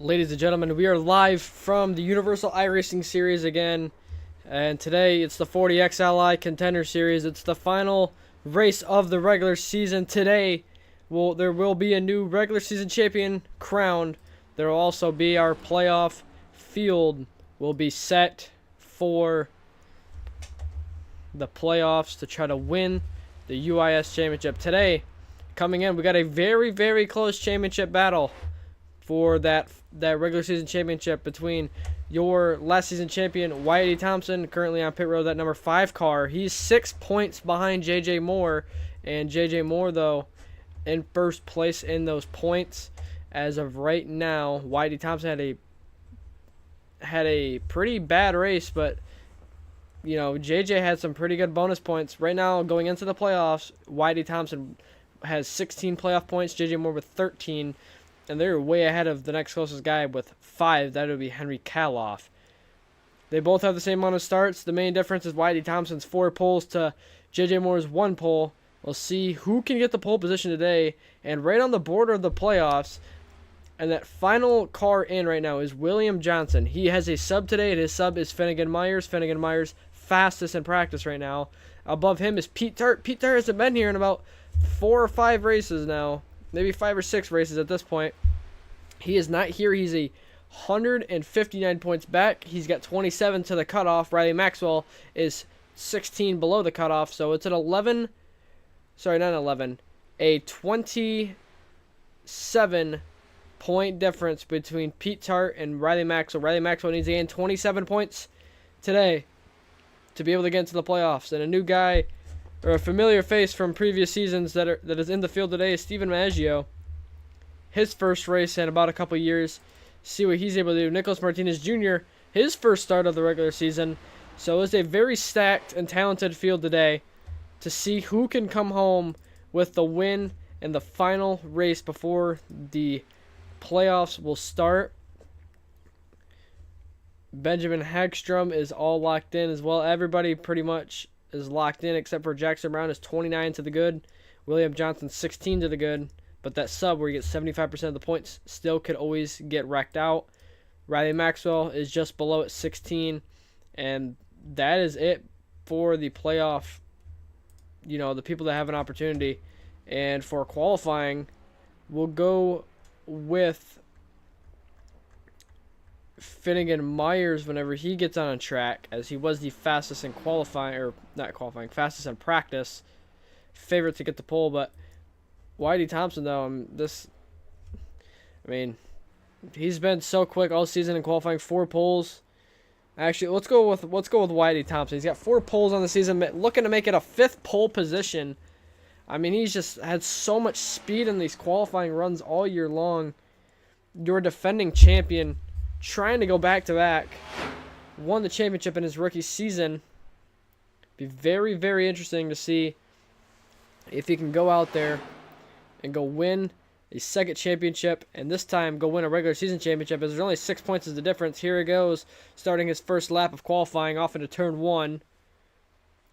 Ladies and gentlemen, we are live from the Universal iRacing Series again, and today it's the 40XLI Contender Series. It's the final race of the regular season. Today, there will be a new regular season champion crowned. There will also be our playoff field will be set for the playoffs to try to win the UIS championship. Today, coming in, we got a very, very close championship battle for that regular season championship between your last season champion, Whitey Thompson, currently on pit road, that number 5 car. He's 6 points behind JJ Moore, and JJ Moore, though, in first place in those points. As of right now, Whitey Thompson had a pretty bad race, but you know, JJ had some pretty good bonus points. Right now, going into the playoffs, Whitey Thompson has 16 playoff points, JJ Moore with 13. And they're way ahead of the next closest guy with 5. That would be Henry Kaloff. They both have the same amount of starts. The main difference is Whitey Thompson's 4 poles to JJ Moore's 1 pole. We'll see who can get the pole position today. And right on the border of the playoffs, and that final car in right now is William Johnson. He has a sub today, and his sub is Finnegan Myers. Finnegan Myers fastest in practice right now. Above him is Pete Tart. Pete Tart hasn't been here in about 4 or 5 races now. Maybe 5 or 6 races at this point. He is not here. He's 159 points back. He's got 27 to the cutoff. Riley Maxwell is 16 below the cutoff. So it's an 11. Sorry, not 11. A 27-point difference between Pete Tart and Riley Maxwell. Riley Maxwell needs to gain 27 points today to be able to get into the playoffs. And a new guy, or a familiar face from previous seasons that is in the field today, is Steven Maggio. His first race in about a couple years. See what he's able to do. Nicholas Martinez Jr., his first start of the regular season. So it's a very stacked and talented field today to see who can come home with the win in the final race before the playoffs will start. Benjamin Hagstrom is all locked in as well. Everybody pretty much is locked in except for Jackson Brown is 29 to the good. William Johnson 16 to the good. But that sub where you get 75% of the points still could always get wrecked out. Riley Maxwell is just below at 16. And that is it for the playoff, you know, the people that have an opportunity. And for qualifying, we'll go with Finnegan Myers whenever he gets on a track, as he was the fastest in qualifying, or not qualifying, fastest in practice. Favorite to get the pole, but Whitey Thompson, though, he's been so quick all season in qualifying. 4 poles. Actually, let's go with Whitey Thompson. He's got 4 poles on the season, looking to make it a 5th pole position. I mean, he's just had so much speed in these qualifying runs all year long. Your defending champion, trying to go back-to-back, won the championship in his rookie season. Be very, very interesting to see if he can go out there and go win a second championship, and this time go win a regular season championship, as there's only 6 points is the difference. Here he goes, starting his first lap of qualifying off into turn 1.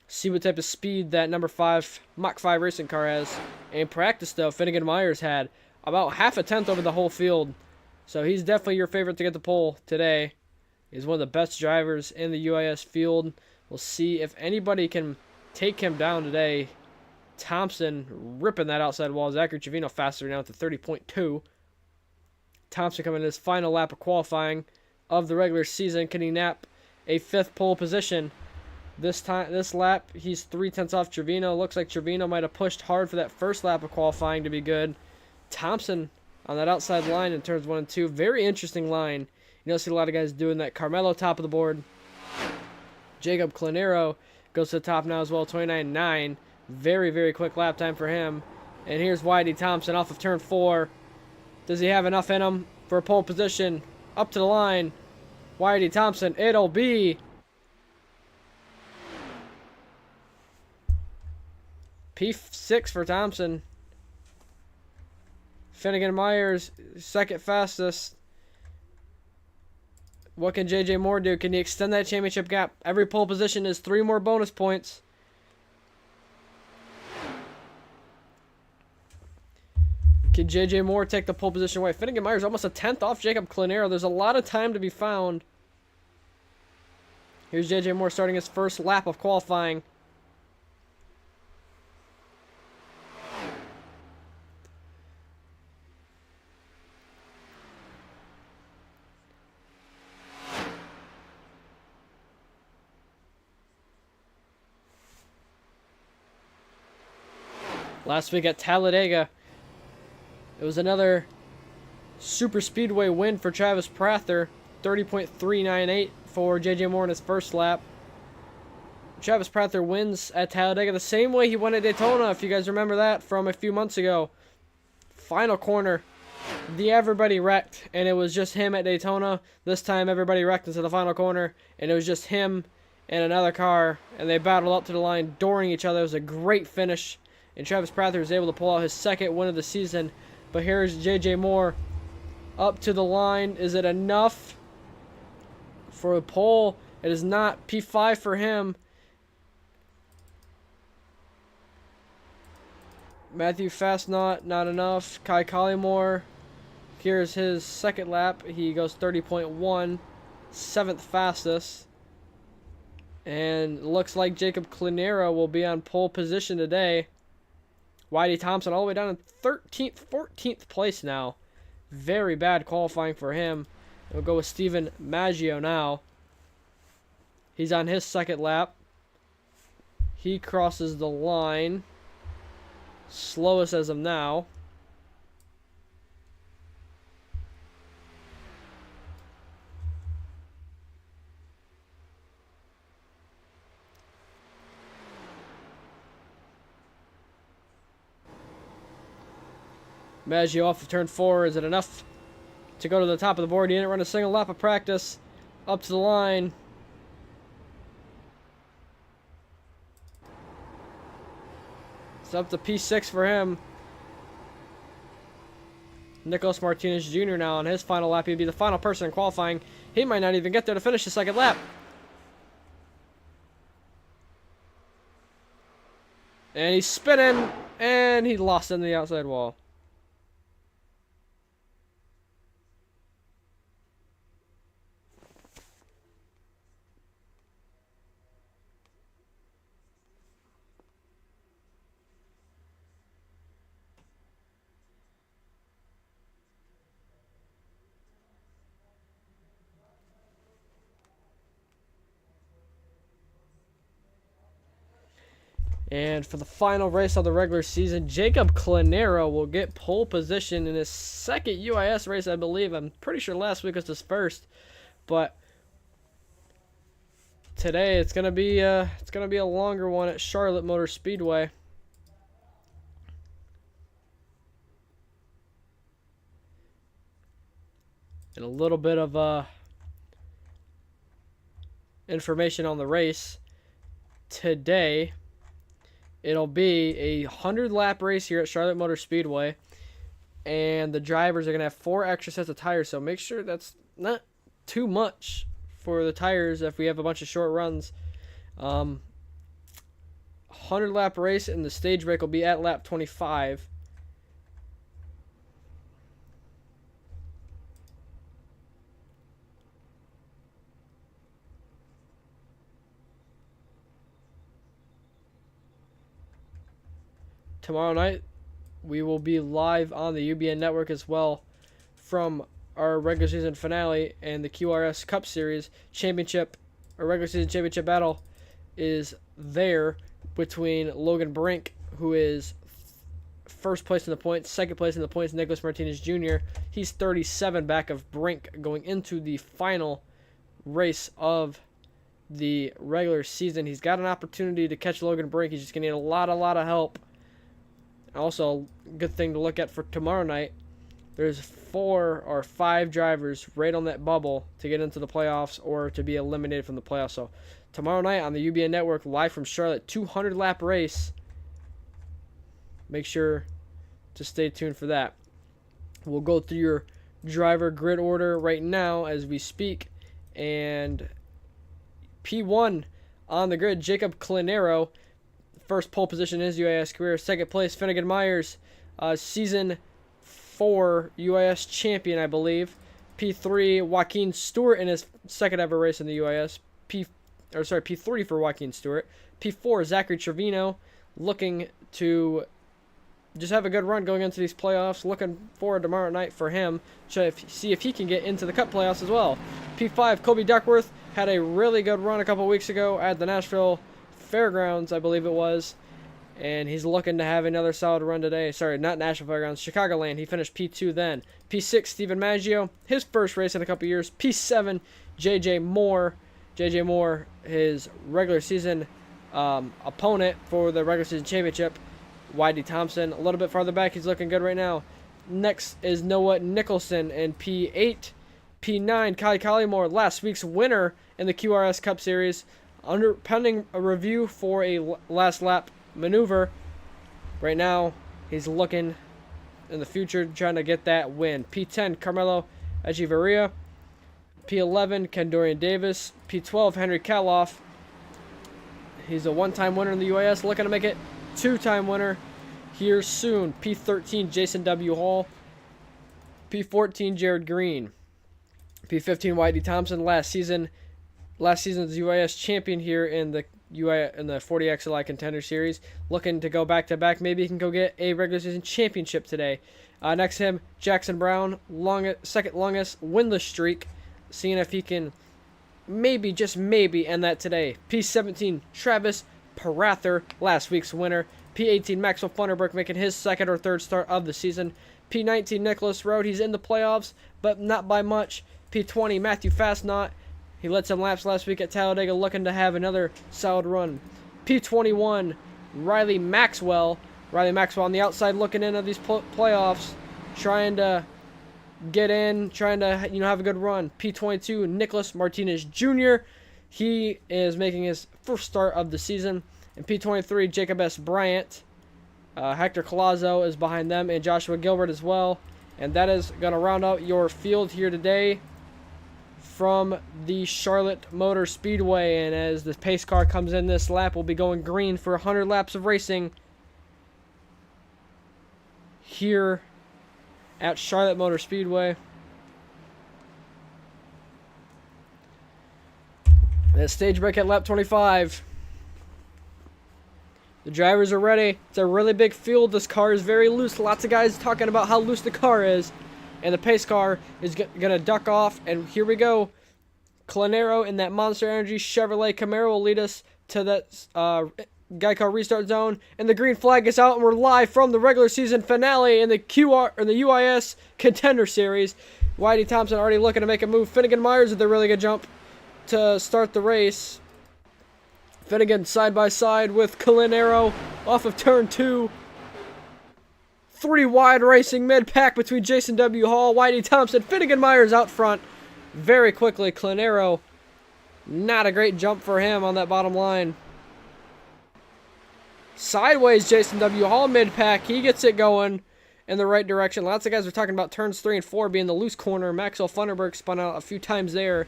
See what type of speed that number 5 Mach 5 racing car has. In practice, though, Finnegan Myers had about half a tenth over the whole field. So he's definitely your favorite to get the pole today. He's one of the best drivers in the UIS field. We'll see if anybody can take him down today. Thompson ripping that outside wall. Zachary Trevino faster now to 30.2. Thompson coming in his final lap of qualifying of the regular season. Can he nap a 5th pole position? This lap, he's 0.3 off Trevino. Looks like Trevino might have pushed hard for that first lap of qualifying to be good. Thompson on that outside line in turns 1 and 2. Very interesting line. You don't see a lot of guys doing that. Carmelo top of the board. Jacob Clanero goes to the top now as well. 29.9. Very, very quick lap time for him. And here's Whitey Thompson off of turn 4. Does he have enough in him for a pole position? Up to the line. Whitey Thompson. It'll be P6 for Thompson. Finnegan Myers, second fastest. What can JJ Moore do? Can he extend that championship gap? Every pole position is 3 more bonus points. Can JJ Moore take the pole position away? Finnegan Myers almost a 10th off Jacob Clinero. There's a lot of time to be found. Here's JJ Moore starting his first lap of qualifying. Last week at Talladega, it was another super speedway win for Travis Prather. 30.398 for JJ Moore in his first lap. Travis Prather wins at Talladega the same way he won at Daytona, if you guys remember that from a few months ago. Final corner, everybody wrecked, and it was just him at Daytona. This time everybody wrecked into the final corner, and it was just him and another car, and they battled up to the line, dooring each other. It was a great finish, and Travis Prather was able to pull out his second win of the season. But here's JJ Moore up to the line. Is it enough for a pole? It is not. P5 for him. Matthew Fastnot, not enough. Kai Collymore, here's his second lap. He goes 30.1, 7th fastest. And looks like Jacob Clinero will be on pole position today. Whitey Thompson all the way down in 13th, 14th place now. Very bad qualifying for him. We'll go with Steven Maggio now. He's on his second lap. He crosses the line. Slowest as of now. Maggio off of turn 4. Is it enough to go to the top of the board? He didn't run a single lap of practice. Up to the line. It's up to P6 for him. Nicholas Martinez Jr. now on his final lap. He'd be the final person in qualifying. He might not even get there to finish the second lap. And he's spinning, and he lost in the outside wall. And for the final race of the regular season, Jacob Clinero will get pole position in his second UIS race, I believe. I'm pretty sure last week was his first, but today it's gonna be a longer one at Charlotte Motor Speedway. And a little bit of information on the race today. It'll be a 100-lap race here at Charlotte Motor Speedway, and the drivers are going to have 4 extra sets of tires, so make sure that's not too much for the tires if we have a bunch of short runs. 100-lap race, and the stage break will be at lap 25. Tomorrow night, we will be live on the UBN network as well from our regular season finale and the QRS Cup Series championship. Our regular season championship battle is there between Logan Brink, who is first place in the points, second place in the points, Nicholas Martinez Jr. He's 37 back of Brink going into the final race of the regular season. He's got an opportunity to catch Logan Brink. He's just going to need a lot of help. Also, good thing to look at for tomorrow night, there's 4 or 5 drivers right on that bubble to get into the playoffs or to be eliminated from the playoffs. So tomorrow night on the UBN network, live from Charlotte, 200-lap race. Make sure to stay tuned for that. We'll go through your driver grid order right now as we speak. And P1 on the grid, Jacob Clinero. First pole position in his UAS career. Second place, Finnegan Myers. Season P4 UIS champion, I believe. P3 Joaquin Stewart in his second ever race in the UIS. P3 for Joaquin Stewart. P4 Zachary Trevino, looking to just have a good run going into these playoffs. Looking forward tomorrow night for him to see if he can get into the Cup playoffs as well. P5 Kobe Duckworth had a really good run a couple weeks ago at the Nashville Fairgrounds, I believe it was. And he's looking to have another solid run today. Sorry, not Nashville Fairgrounds, Chicagoland. He finished P2 then. P6, Stephen Maggio, his first race in a couple years. P7, J.J. Moore. J.J. Moore, his regular season opponent for the regular season championship. Y.D. Thompson, a little bit farther back. He's looking good right now. Next is Noah Nicholson in P8. P9, Kai Collymore, last week's winner in the QRS Cup Series. Pending a review for a last lap maneuver. Right now, he's looking in the future, trying to get that win. P10, Carmelo Echeverria. P11, Kendorian Davis. P12, Henry Kaloff. He's a one-time winner in the UAS, looking to make it two-time winner here soon. P13, Jason W. Hall. P14, Jared Green. P15, Y.D. Thompson, last season's UAS champion here in the 40XLI Contender Series, looking to go back-to-back. Maybe he can go get a regular season championship today. Next to him, Jackson Brown, second longest winless streak, seeing if he can maybe, just maybe, end that today. P17, Travis Parather, last week's winner. P18, Maxwell Funderburk, making his second or third start of the season. P19, Nicholas Road, he's in the playoffs, but not by much. P20, Matthew Fastnot. He led some laps last week at Talladega, looking to have another solid run. P21, Riley Maxwell. Riley Maxwell on the outside looking into these playoffs, trying to get in, trying to have a good run. P22, Nicholas Martinez Jr. He is making his first start of the season. And P23, Jacob S. Bryant. Hector Colazzo is behind them, and Joshua Gilbert as well. And that is going to round out your field here today from the Charlotte Motor Speedway. And as the pace car comes in this lap, we'll be going green for 100 laps of racing here at Charlotte Motor Speedway. That stage break at lap 25. The drivers are ready. It's a really big field. This car is very loose. Lots of guys talking about how loose the car is. And the pace car is going to duck off. And here we go. Clanero in that Monster Energy Chevrolet Camaro will lead us to that Geico restart zone. And the green flag is out. And we're live from the regular season finale in the UIS Contender Series. Y.D. Thompson already looking to make a move. Finnegan Myers with a really good jump to start the race. Finnegan side by side with Clanero off of turn 2. 3 wide racing mid-pack between Jason W. Hall, Y.D. Thompson, Finnegan Myers out front very quickly. Clanero, not a great jump for him on that bottom line. Sideways, Jason W. Hall mid-pack. He gets it going in the right direction. Lots of guys are talking about turns 3 and 4 being the loose corner. Maxwell Funderburk spun out a few times there.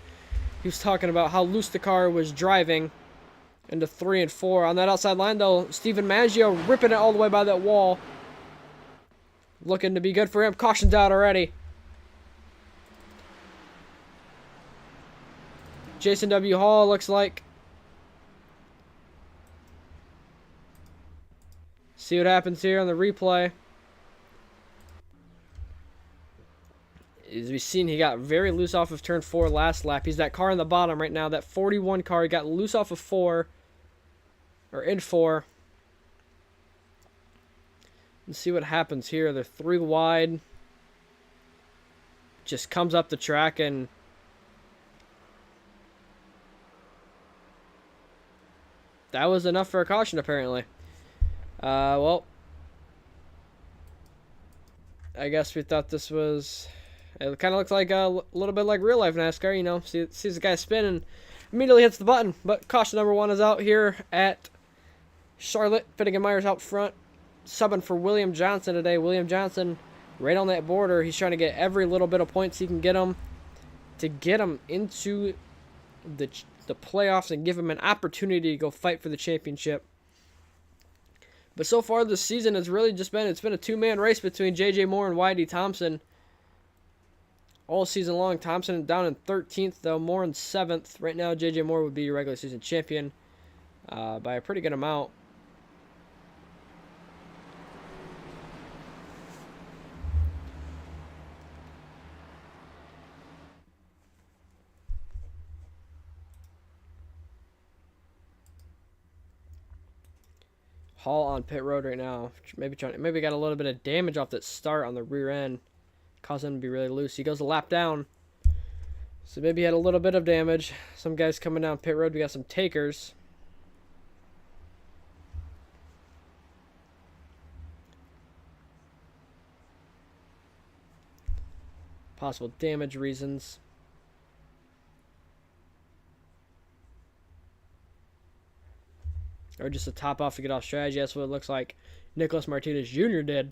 He was talking about how loose the car was driving into 3 and 4. On that outside line, though, Stephen Maggio ripping it all the way by that wall. Looking to be good for him. Caution's out already. Jason W. Hall looks like. See what happens here on the replay. As we've seen, he got very loose off of turn 4 last lap. He's that car in the bottom right now, that 41 car. He got loose off of 4, or in 4. Let's see what happens here. They're 3 wide. Just comes up the track and that was enough for a caution apparently. Well, I guess we thought this was... It kind of looks like a little bit like real life NASCAR, you know. Sees the guy spin and immediately hits the button. But caution number 1 is out here at Charlotte. Finnegan Myers out front, subbing for William Johnson today. William Johnson right on that border. He's trying to get every little bit of points he can get him to get him into the playoffs and give him an opportunity to go fight for the championship. But so far this season, it's really just been a two-man race between J.J. Moore and Y.D. Thompson. All season long. Thompson down in 13th, though. Moore in 7th. Right now, J.J. Moore would be your regular season champion by a pretty good amount. Hall on pit road right now. Maybe got a little bit of damage off that start on the rear end. Caused him to be really loose. He goes a lap down. So maybe he had a little bit of damage. Some guys coming down pit road. We got some takers. Possible damage reasons. Or just a top off to get off strategy. That's what it looks like Nicholas Martinez Jr. did.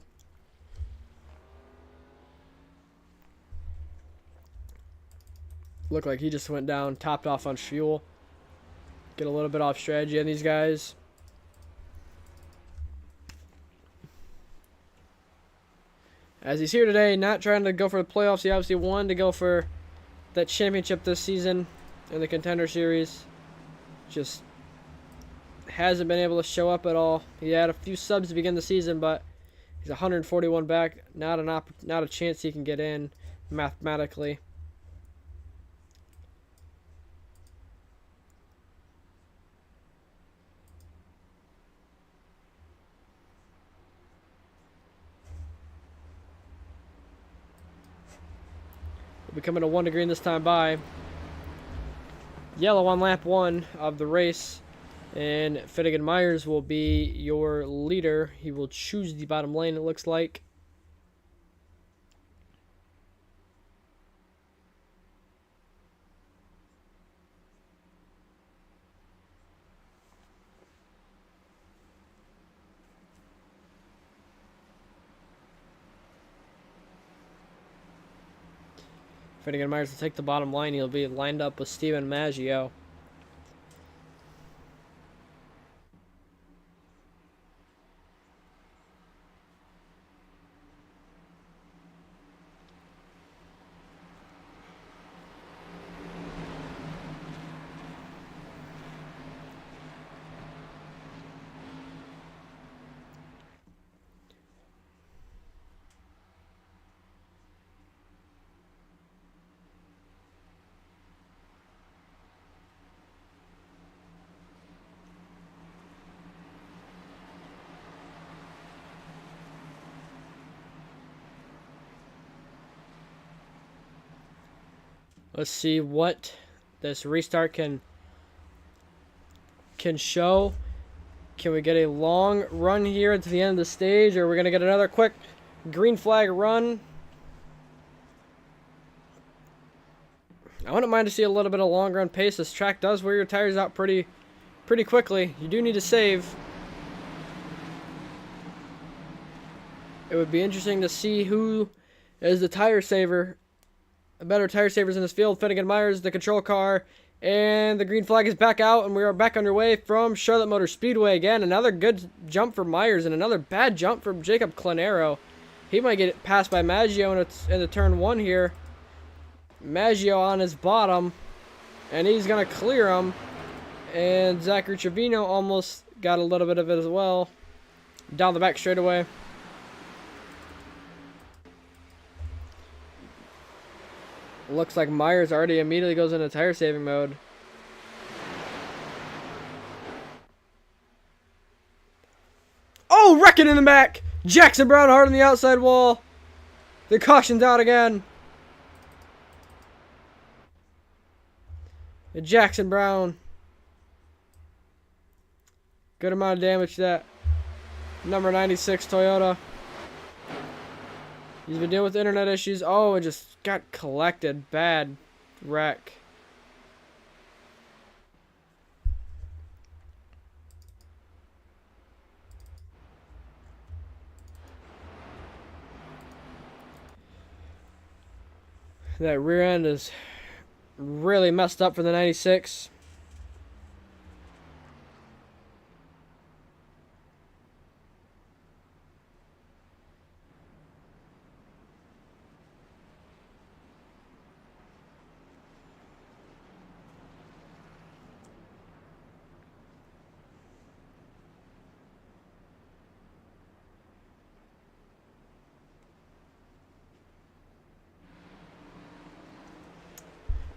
Looked like he just went down, topped off on fuel. Get a little bit off strategy on these guys. As he's here today, not trying to go for the playoffs. He obviously wanted to go for that championship this season in the Contender Series. Just hasn't been able to show up at all. He had a few subs to begin the season, but he's 141 back. Not a chance he can get in mathematically. We'll be coming to 1 to green this time by. Yellow on lap 1 of the race. And Finnegan Myers will be your leader. He will choose the bottom lane, it looks like. Finnegan Myers will take the bottom line. He'll be lined up with Steven Maggio. Let's see what this restart can show. Can we get a long run here to the end of the stage, or are we going to get another quick green flag run? I wouldn't mind to see a little bit of long run pace. This track does wear your tires out pretty quickly. You do need to save. It would be interesting to see who is the tire saver. Better tire savers in this field. Finnegan Myers, the control car, and the green flag is back out, and we are back underway from Charlotte Motor Speedway again. Another good jump from Myers, and another bad jump from Jacob Clanero. He might get passed by Maggio in the turn 1 here. Maggio on his bottom, and he's going to clear him. And Zachary Trevino almost got a little bit of it as well. Down the back straightaway. Looks like Myers already immediately goes into tire saving mode. Oh, wrecking in the back! Jackson Brown hard on the outside wall. The caution's out again. And Jackson Brown. Good amount of damage to that number 96 Toyota. He's been dealing with internet issues. Oh, it just got collected. Bad wreck. That rear end is really messed up for the 96.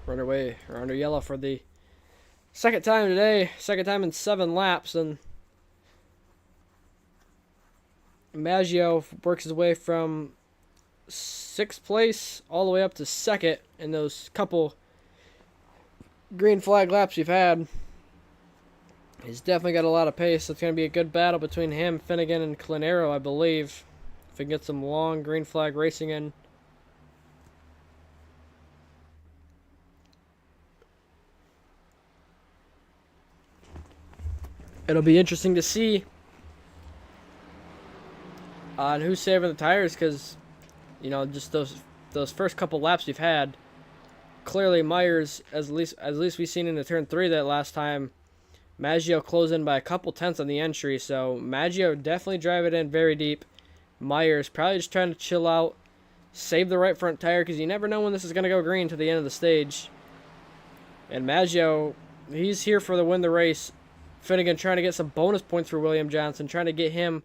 Run away or under yellow for the second time today. Second time in 7 laps. And Maggio works his way from 6th place all the way up to 2nd in those couple green flag laps we've had. He's definitely got a lot of pace. It's going to be a good battle between him, Finnegan, and Clinero, I believe. If we can get some long green flag racing in. It'll be interesting to see on who's saving the tires, because, you know, just those first couple laps we've had, clearly Myers, at least we've seen in the turn 3 that last time, Maggio closed in by a couple tenths on the entry, so Maggio definitely drive it in very deep. Myers probably just trying to chill out, save the right front tire, because you never know when this is going to go green to the end of the stage. And Maggio, he's here for the win the race. Finnegan trying to get some bonus points for William Johnson, trying to get him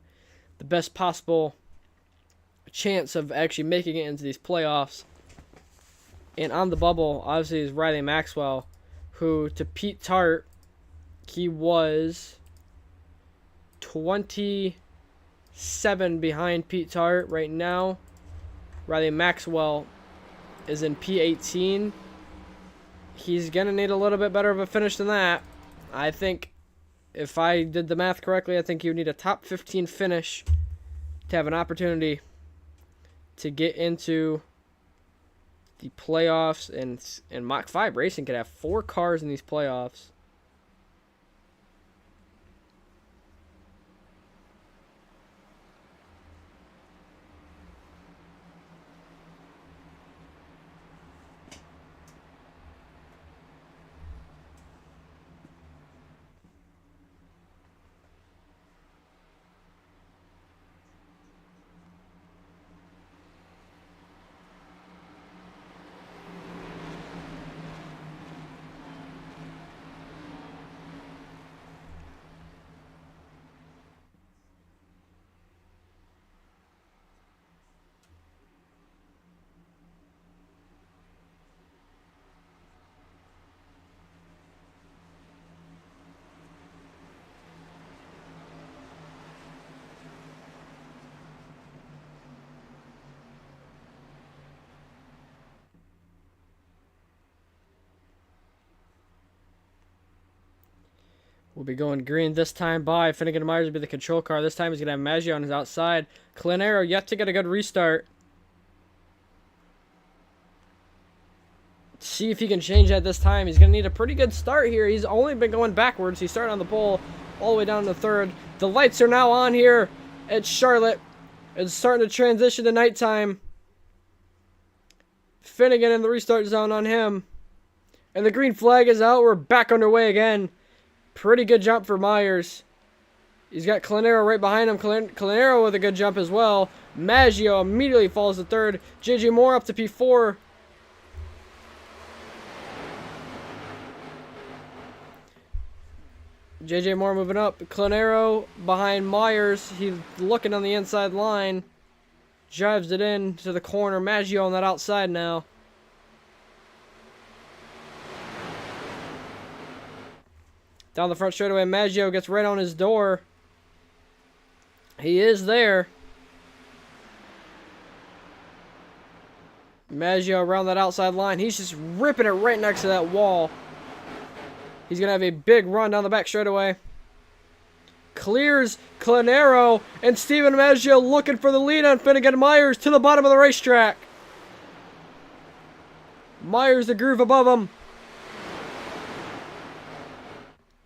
the best possible chance of actually making it into these playoffs. And on the bubble, obviously, is Riley Maxwell, who, to Pete Tart, he was 27 behind Pete Tart right now. Riley Maxwell is in P18. He's going to need a little bit better of a finish than that. I think, if I did the math correctly, I think you would need a top 15 finish to have an opportunity to get into the playoffs. And Mach 5 Racing could have 4 cars in these playoffs. We'll be going green this time by Finnegan and Myers will be the control car. This time he's going to have Maggio on his outside. Clinero yet to get a good restart. See if he can change that this time. He's going to need a pretty good start here. He's only been going backwards. He started on the pole all the way down to 3rd. The lights are now on here at Charlotte. It's starting to transition to nighttime. Finnegan in the restart zone on him. And the green flag is out. We're back underway again. Pretty good jump for Myers. He's got Clinero right behind him. Clinero with a good jump as well. Maggio immediately falls to 3rd. JJ Moore up to P4. JJ Moore moving up. Clinero behind Myers. He's looking on the inside line. Drives it in to the corner. Maggio on that outside now. Down the front straightaway, Maggio gets right on his door. He is there. Maggio around that outside line. He's just ripping it right next to that wall. He's going to have a big run down the back straightaway. Clears Clinero, and Steven Maggio looking for the lead on Finnegan Myers to the bottom of the racetrack. Myers the groove above him.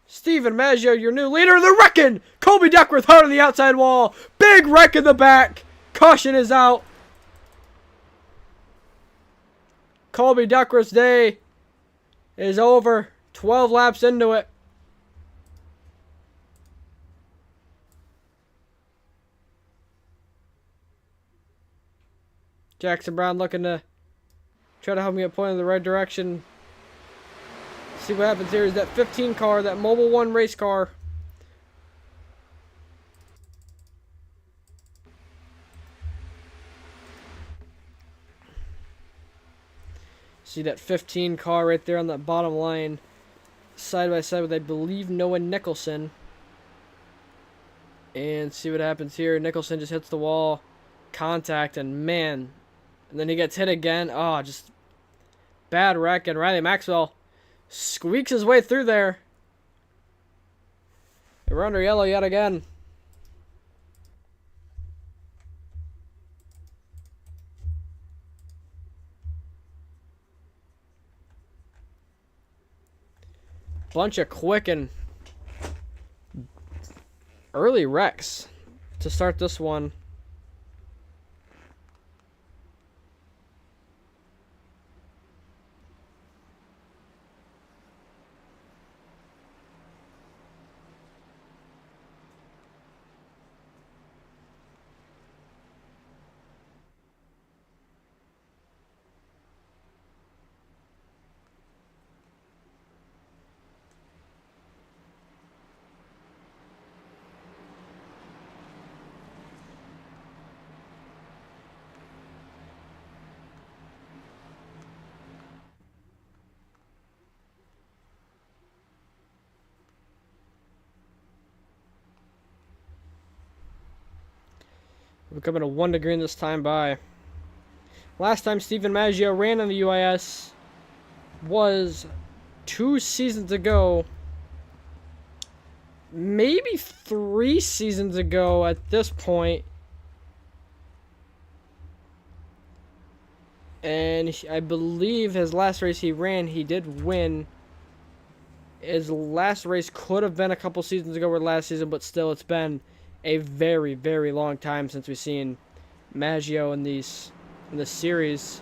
Steven Maggio, your new leader. The wrecking! Colby Duckworth hard on the outside wall. Big wreck in the back. Caution is out. Colby Duckworth's day is over. 12 laps into it. Jackson Brown looking to try to help me get pointed in the right direction. See what happens here is that 15 car, that Mobil 1 race car. See that 15 car right there on that bottom line, side by side with, I believe, Noah Nicholson. And see what happens here. Nicholson just hits the wall, contact, and man, and then he gets hit again. Oh, just bad wreck, and Riley Maxwell squeaks his way through there. And we're under yellow yet again. Bunch of quick and early wrecks to start this one. We're coming to 1 degree this time by. Last time Stephen Maggio ran on the UIS was 2 seasons ago. Maybe 3 seasons ago at this point. And I believe his last race he ran, he did win. His last race could have been a couple seasons ago or last season, but still it's been a very, very long time since we've seen Maggio in this series.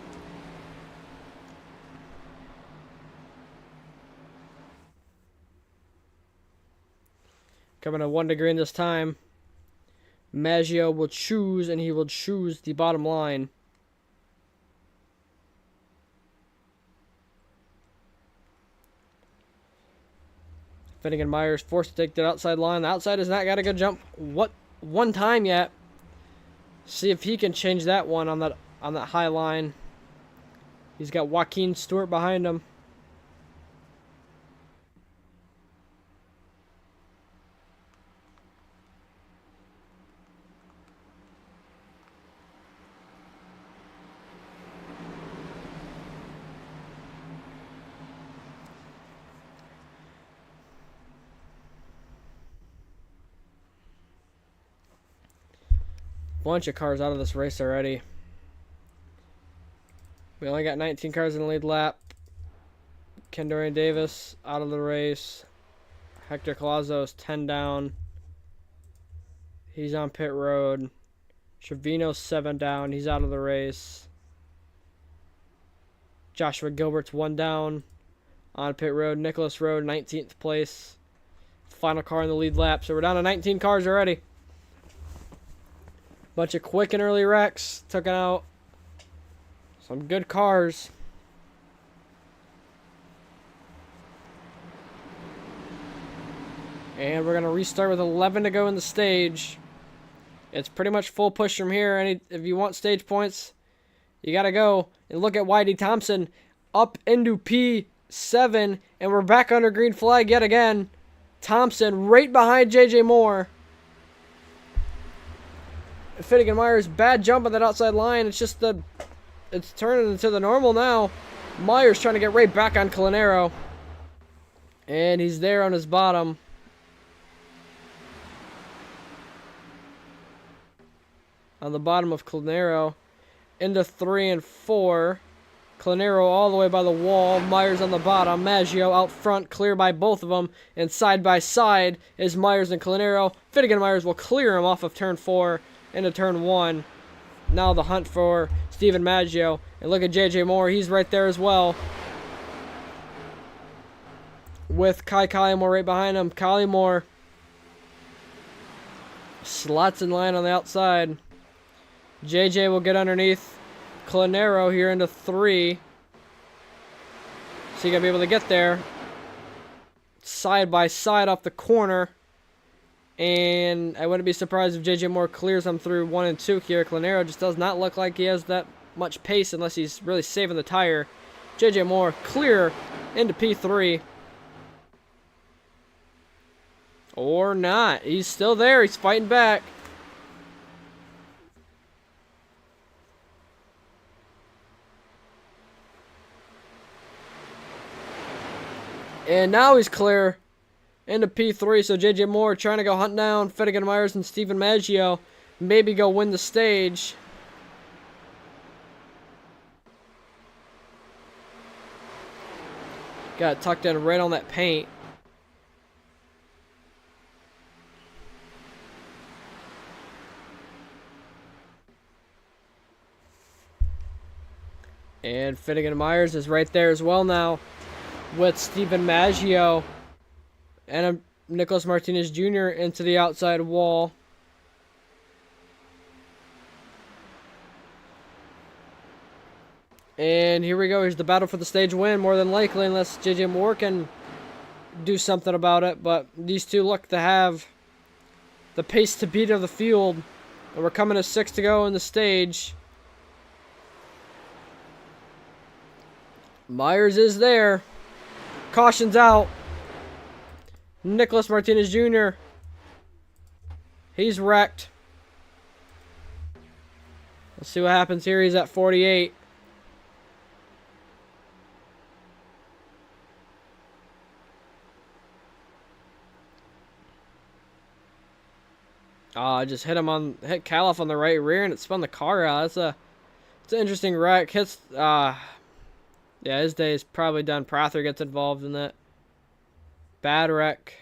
Coming to 1 degree this time. Maggio will choose, and he will choose the bottom line. Finnegan Myers forced to take that outside line. The outside has not got a good jump one time yet. See if he can change that one on that high line. He's got Joaquin Stewart behind him. Bunch of cars out of this race already. We only got 19 cars in the lead lap. Kendorian Davis out of the race. Hector Colazo's 10 down. He's on pit road. Trevino's 7 down. He's out of the race. Joshua Gilbert's 1 down on pit road. Nicholas Road, 19th place. Final car in the lead lap. So we're down to 19 cars already. Bunch of quick and early wrecks. Took out some good cars. And we're going to restart with 11 to go in the stage. It's pretty much full push from here. If you want stage points, you got to go. And look at YD Thompson up into P7. And we're back under green flag yet again. Thompson right behind JJ Moore. Finnegan Myers, bad jump on that outside line. It's just it's turning into the normal now. Myers trying to get right back on Colinero. And he's there on his bottom. On the bottom of Colinero. Into 3 and 4. Colinero all the way by the wall. Myers on the bottom. Maggio out front, clear by both of them. And side by side is Myers and Colinero. Finnegan Myers will clear him off of turn 4. Into turn 1. Now the hunt for Stephen Maggio. And look at JJ Moore. He's right there as well. With Kai Collymore right behind him. Collymore slots in line on the outside. JJ will get underneath Colinero here into 3. So you gotta be able to get there. Side by side off the corner. And I wouldn't be surprised if JJ Moore clears them through 1 and 2 here. Colinero just does not look like he has that much pace unless he's really saving the tire. JJ Moore clear into P3. Or not. He's still there. He's fighting back. And now he's clear into P3. So JJ Moore trying to go hunt down Finnegan Myers and Stephen Maggio. Maybe go win the stage. Got it tucked in right on that paint. And Finnegan Myers is right there as well now with Stephen Maggio and Nicholas Martinez Jr. into the outside wall. And here we go. Here's the battle for the stage win, more than likely, unless JJ Moore can do something about it. But these two look to have the pace to beat of the field. And we're coming to 6 to go in the stage. Myers is there. Caution's out. Nicholas Martinez Jr. He's wrecked. Let's see what happens here. He's at 48. I just hit Calof on the right rear and it spun the car out. It's an interesting wreck. Yeah, his day is probably done. Prather gets involved in that. Bad wreck.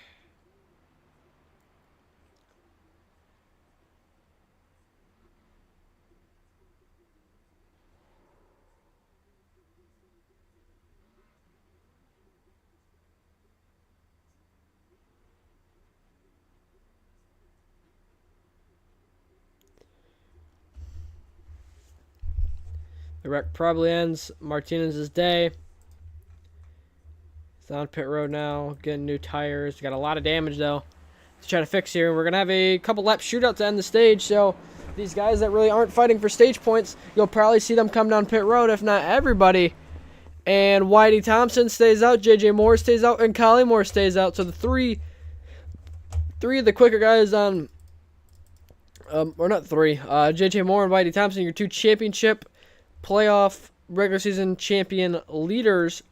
The wreck probably ends Martinez's day. He's on pit road now, getting new tires. Got a lot of damage though to try to fix here. We're gonna have a couple lap shootout to end the stage. So these guys that really aren't fighting for stage points, you'll probably see them come down pit road, if not everybody. And Whitey Thompson stays out, JJ Moore stays out, and Collie Moore stays out. So the three of the quicker guys on, or not three, JJ Moore and Whitey Thompson, your two championship playoff regular season champion leaders,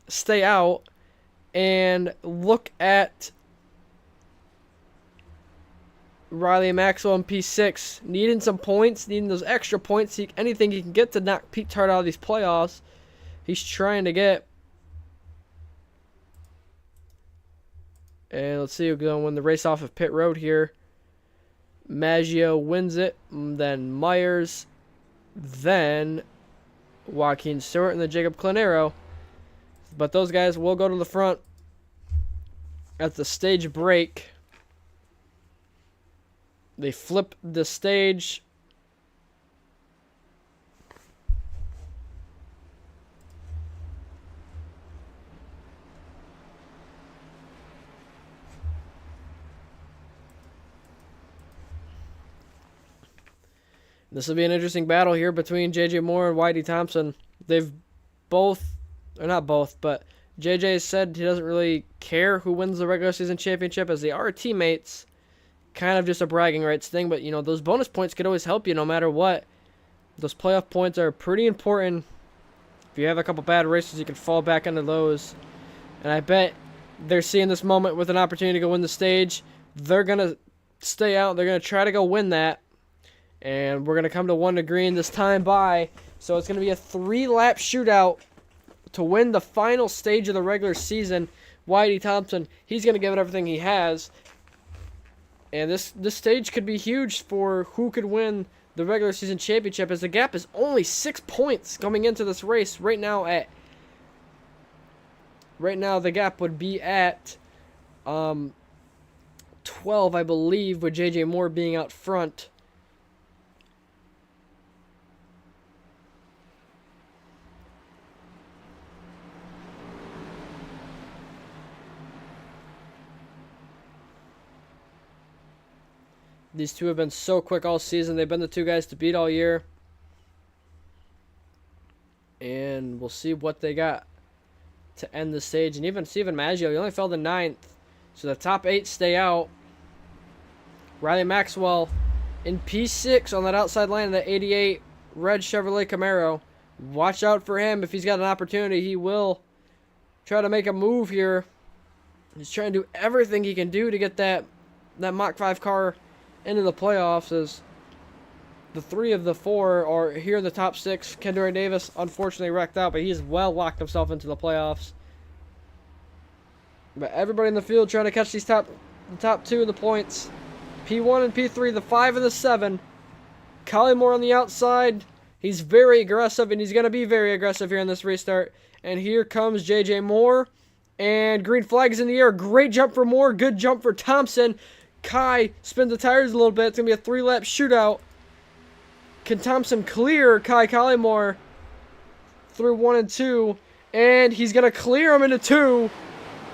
stay out. And look at Riley Maxwell in P6, needing some points, needing those extra points, anything he can get to knock Pete Tart out of these playoffs. He's trying to get. And let's see who's going to win the race off of pit road here. Maggio wins it, then Myers, then Joaquin Stewart, and then Jacob Clanero. But those guys will go to the front at the stage break. They flip the stage. This will be an interesting battle here between JJ Moore and Whitey Thompson. They've both, or not both, but JJ said he doesn't really care who wins the regular season championship, as they are teammates. Kind of just a bragging rights thing, but you know, those bonus points could always help you no matter what. Those playoff points are pretty important. If you have a couple bad races, you can fall back into those. And I bet they're seeing this moment with an opportunity to go win the stage. They're going to stay out. They're going to try to go win that. And we're going to come to 1 to green this time by. So it's going to be a 3-lap shootout to win the final stage of the regular season. Whitey Thompson, he's going to give it everything he has. And this stage could be huge for who could win the regular season championship, as the gap is only 6 points coming into this race. Right now the gap would be at 12, I believe, with JJ Moore being out front. These two have been so quick all season. They've been the two guys to beat all year. And we'll we'll see what they got to end the stage. And even Steven Maggio, he only fell to 9th. So the top 8 stay out. Riley Maxwell in P6 on that outside line of the 88 red Chevrolet Camaro. Watch out for him. If he's got an opportunity, he will try to make a move here. He's trying to do everything he can do to get that Mach 5 car into the playoffs, as the 3 of the 4 are here in the top 6. Kendra Davis unfortunately wrecked out, but he's well locked himself into the playoffs. But everybody in the field trying to catch the top 2 in the points. P1 and P3, the 5 and the 7. Collymore on the outside. He's very aggressive, and he's going to be very aggressive here in this restart. And here comes J.J. Moore. And green flag is in the air. Great jump for Moore. Good jump for Thompson. Kai spins the tires a little bit. It's going to be a 3-lap shootout. Can Thompson clear Kai Collymore through 1 and 2? And he's going to clear him into 2.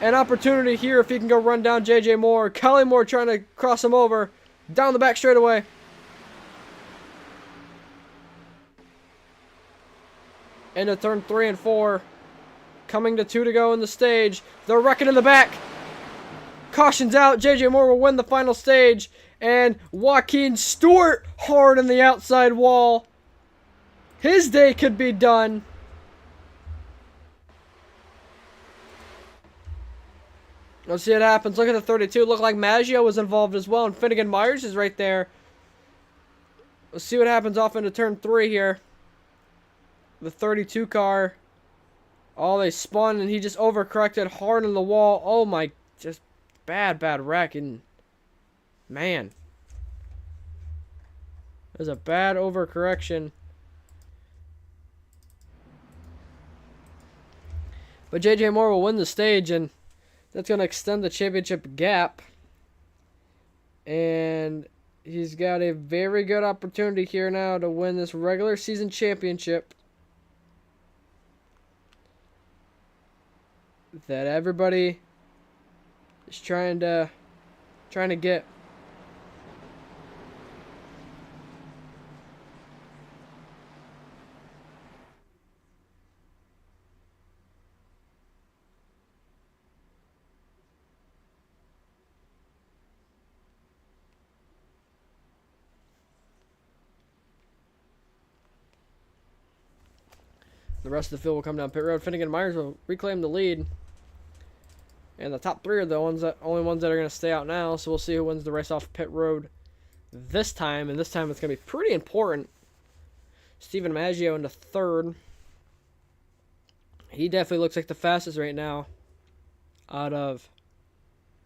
An opportunity here if he can go run down J.J. Moore. Collymore trying to cross him over. Down the back straightaway. Into turn 3 and 4. Coming to 2 to go in the stage. They're wrecking in the back. Caution's out. J.J. Moore will win the final stage. And Joaquin Stewart hard on the outside wall. His day could be done. Let's see what happens. Look at the 32. Look like Maggio was involved as well. And Finnegan Myers is right there. Let's see what happens off into turn 3 here. The 32 car. Oh, they spun and he just overcorrected hard on the wall. Oh my, just bad wreck. And man, there's a bad overcorrection. But J.J. Moore will win the stage, and that's going to extend the championship gap. And he's got a very good opportunity here now to win this regular season championship that everybody is trying to get. The rest of the field will come down pit road. Finnegan Myers will reclaim the lead. And the top 3 are the only ones that are going to stay out now. So we'll see who wins the race off pit road this time. And this time it's going to be pretty important. Steven Maggio into 3rd. He definitely looks like the fastest right now out of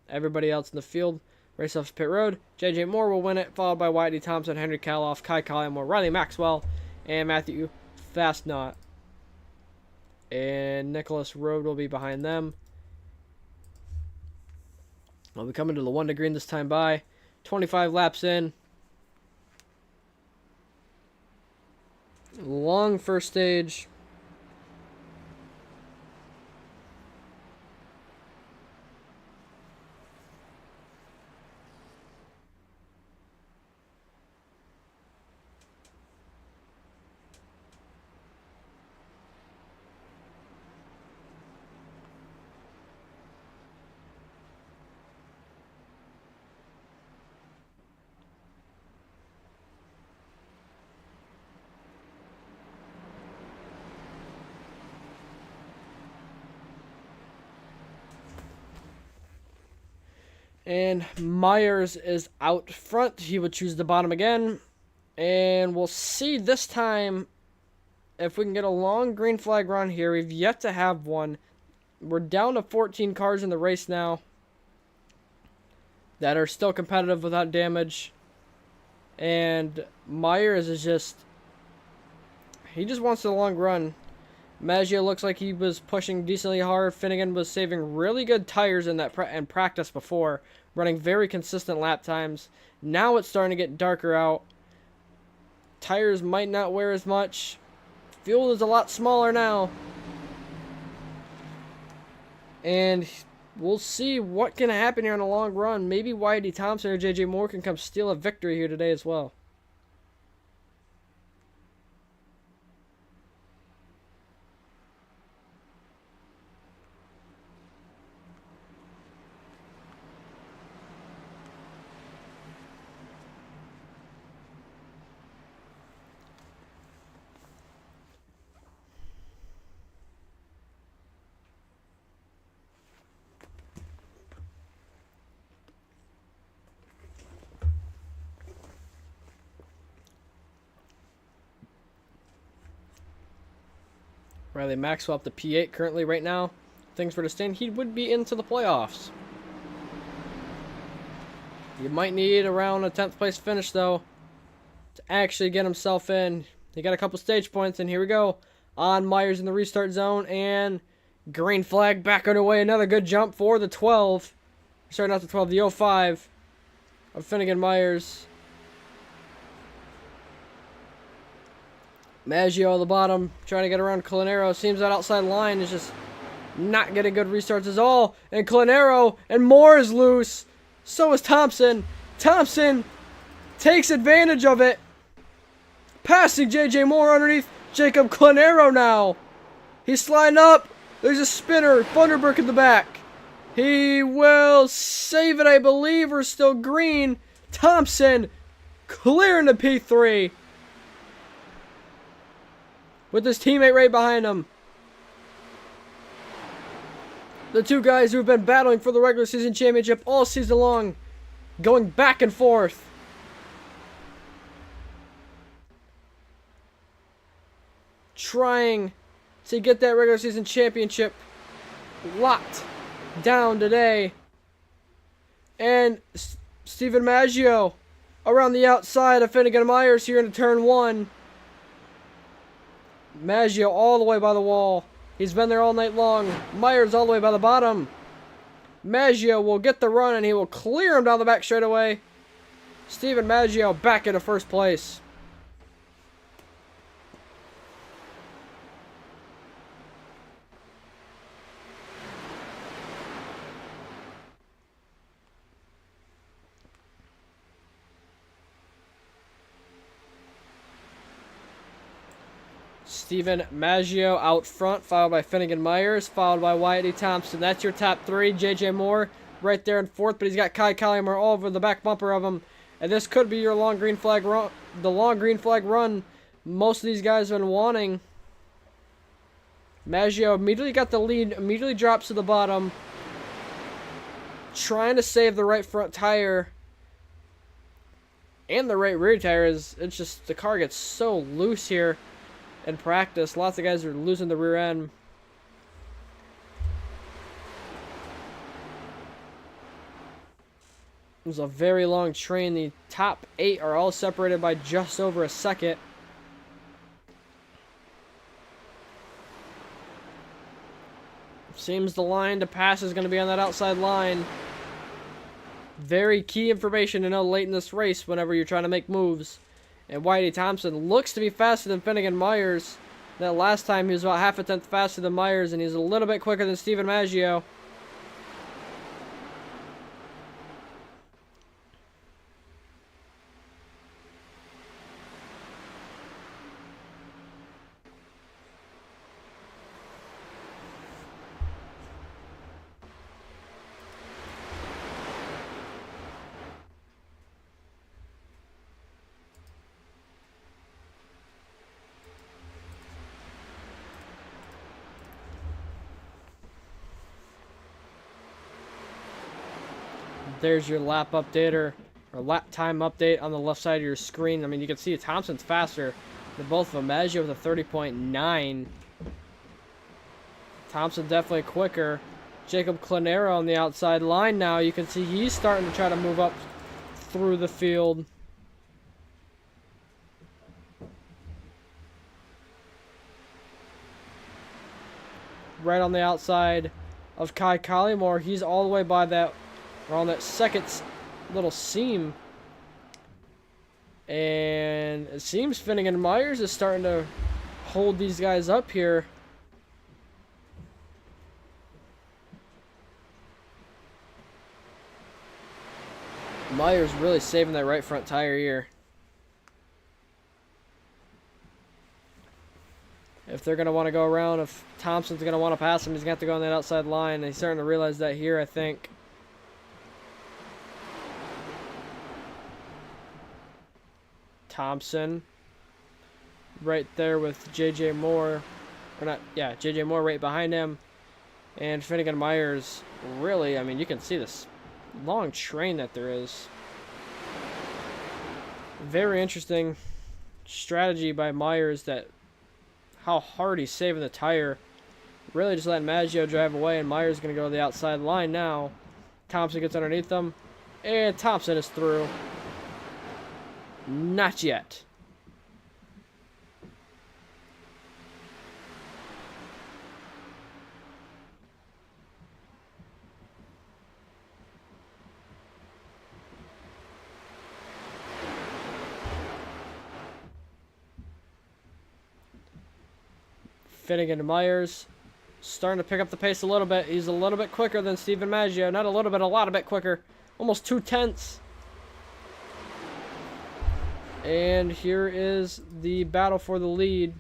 everybody else in the field. Race off pit road. J.J. Moore will win it, followed by Whitey Thompson, Henry Kaloff, Kai Collymore, Riley Maxwell, and Matthew Fastnot. And Nicholas Road will be behind them. We'll be coming to the 1 to green this time by. 25 laps in. Long first stage. And Myers is out front. He would choose the bottom again. And we'll see this time if we can get a long green flag run here. We've yet to have one. We're down to 14 cars in the race now that are still competitive without damage. And Myers is just... he just wants a long run. Maggio looks like he was pushing decently hard. Finnegan was saving really good tires in practice before, running very consistent lap times. Now it's starting to get darker out. Tires might not wear as much. Fuel is a lot smaller now. And we'll see what can happen here in a long run. Maybe Whitey Thompson or J.J. Moore can come steal a victory here today as well. Riley Maxwell up to P8 currently right now. If things were to stand, he would be into the playoffs. You might need around a 10th place finish, though, to actually get himself in. He got a couple stage points, and here we go. On Myers in the restart zone, and green flag back underway. Another good jump for the 12. Sorry, not the 12, the 05 of Finnegan Myers. Maggio on the bottom, trying to get around Colinero. Seems that outside line is just not getting good restarts at all. And Colinero and Moore is loose. So is Thompson. Thompson takes advantage of it. Passing J.J. Moore underneath Jacob Colinero now. He's sliding up. There's a spinner. Thunderbird in the back. He will save it, I believe. We're still green. Thompson clearing the P3. With his teammate right behind him. The two guys who have been battling for the regular season championship all season long. Going back and forth. Trying to get that regular season championship locked down today. And Stephen Maggio around the outside of Finnegan Myers here into turn 1. Maggio all the way by the wall. He's been there all night long. Myers all the way by the bottom. Maggio will get the run and he will clear him down the back straightaway. Stephen Maggio back into first place. Stephen Maggio out front, followed by Finnegan Myers, followed by Wyatt D. Thompson. That's your top 3. J.J. Moore right there in 4th, but he's got Kai Collymore all over the back bumper of him. And this could be your long green flag run, the long green flag run most of these guys have been wanting. Maggio immediately got the lead, immediately drops to the bottom, trying to save the right front tire. And the right rear tire it's just, the car gets so loose here. In practice, lots of guys are losing the rear end. It was a very long train. The top 8 are all separated by just over a second. Seems the line to pass is going to be on that outside line. Very key information to know late in this race whenever you're trying to make moves. And Whitey Thompson looks to be faster than Finnegan Myers. That last time he was about half a tenth faster than Myers, and he's a little bit quicker than Stephen Maggio. There's your lap update or lap time update on the left side of your screen. I mean, you can see Thompson's faster than both of them. Maggio with a 30.9. Thompson definitely quicker. Jacob Colinero on the outside line now. You can see he's starting to try to move up through the field. Right on the outside of Kai Collymore. He's all the way by that, or on that second little seam. And it seems Finnegan Myers is starting to hold these guys up here. Myers really saving that right front tire here. If they're going to want to go around, if Thompson's going to want to pass him, he's going to have to go on that outside line. And he's starting to realize that here, I think. Thompson right there with J.J. Moore. Or not, yeah, J.J. Moore right behind him. And Finnegan Myers, really, I mean, you can see this long train that there is. Very interesting strategy by Myers that how hard he's saving the tire. Really just letting Maggio drive away, and Myers going to go to the outside line now. Thompson gets underneath them, and Thompson is through. Not yet. Finnegan to Myers. Starting to pick up the pace a little bit. He's a little bit quicker than Steven Maggio. Not a little bit, a lot of bit quicker. Almost 2/10. And here is the battle for the lead.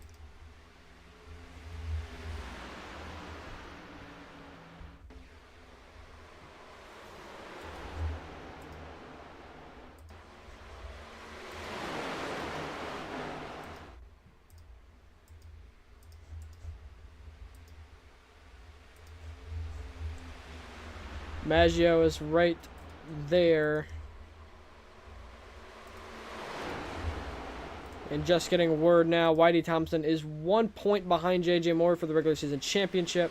Maggio is right there. And just getting word now, Whitey Thompson is 1 point behind J.J. Moore for the regular season championship.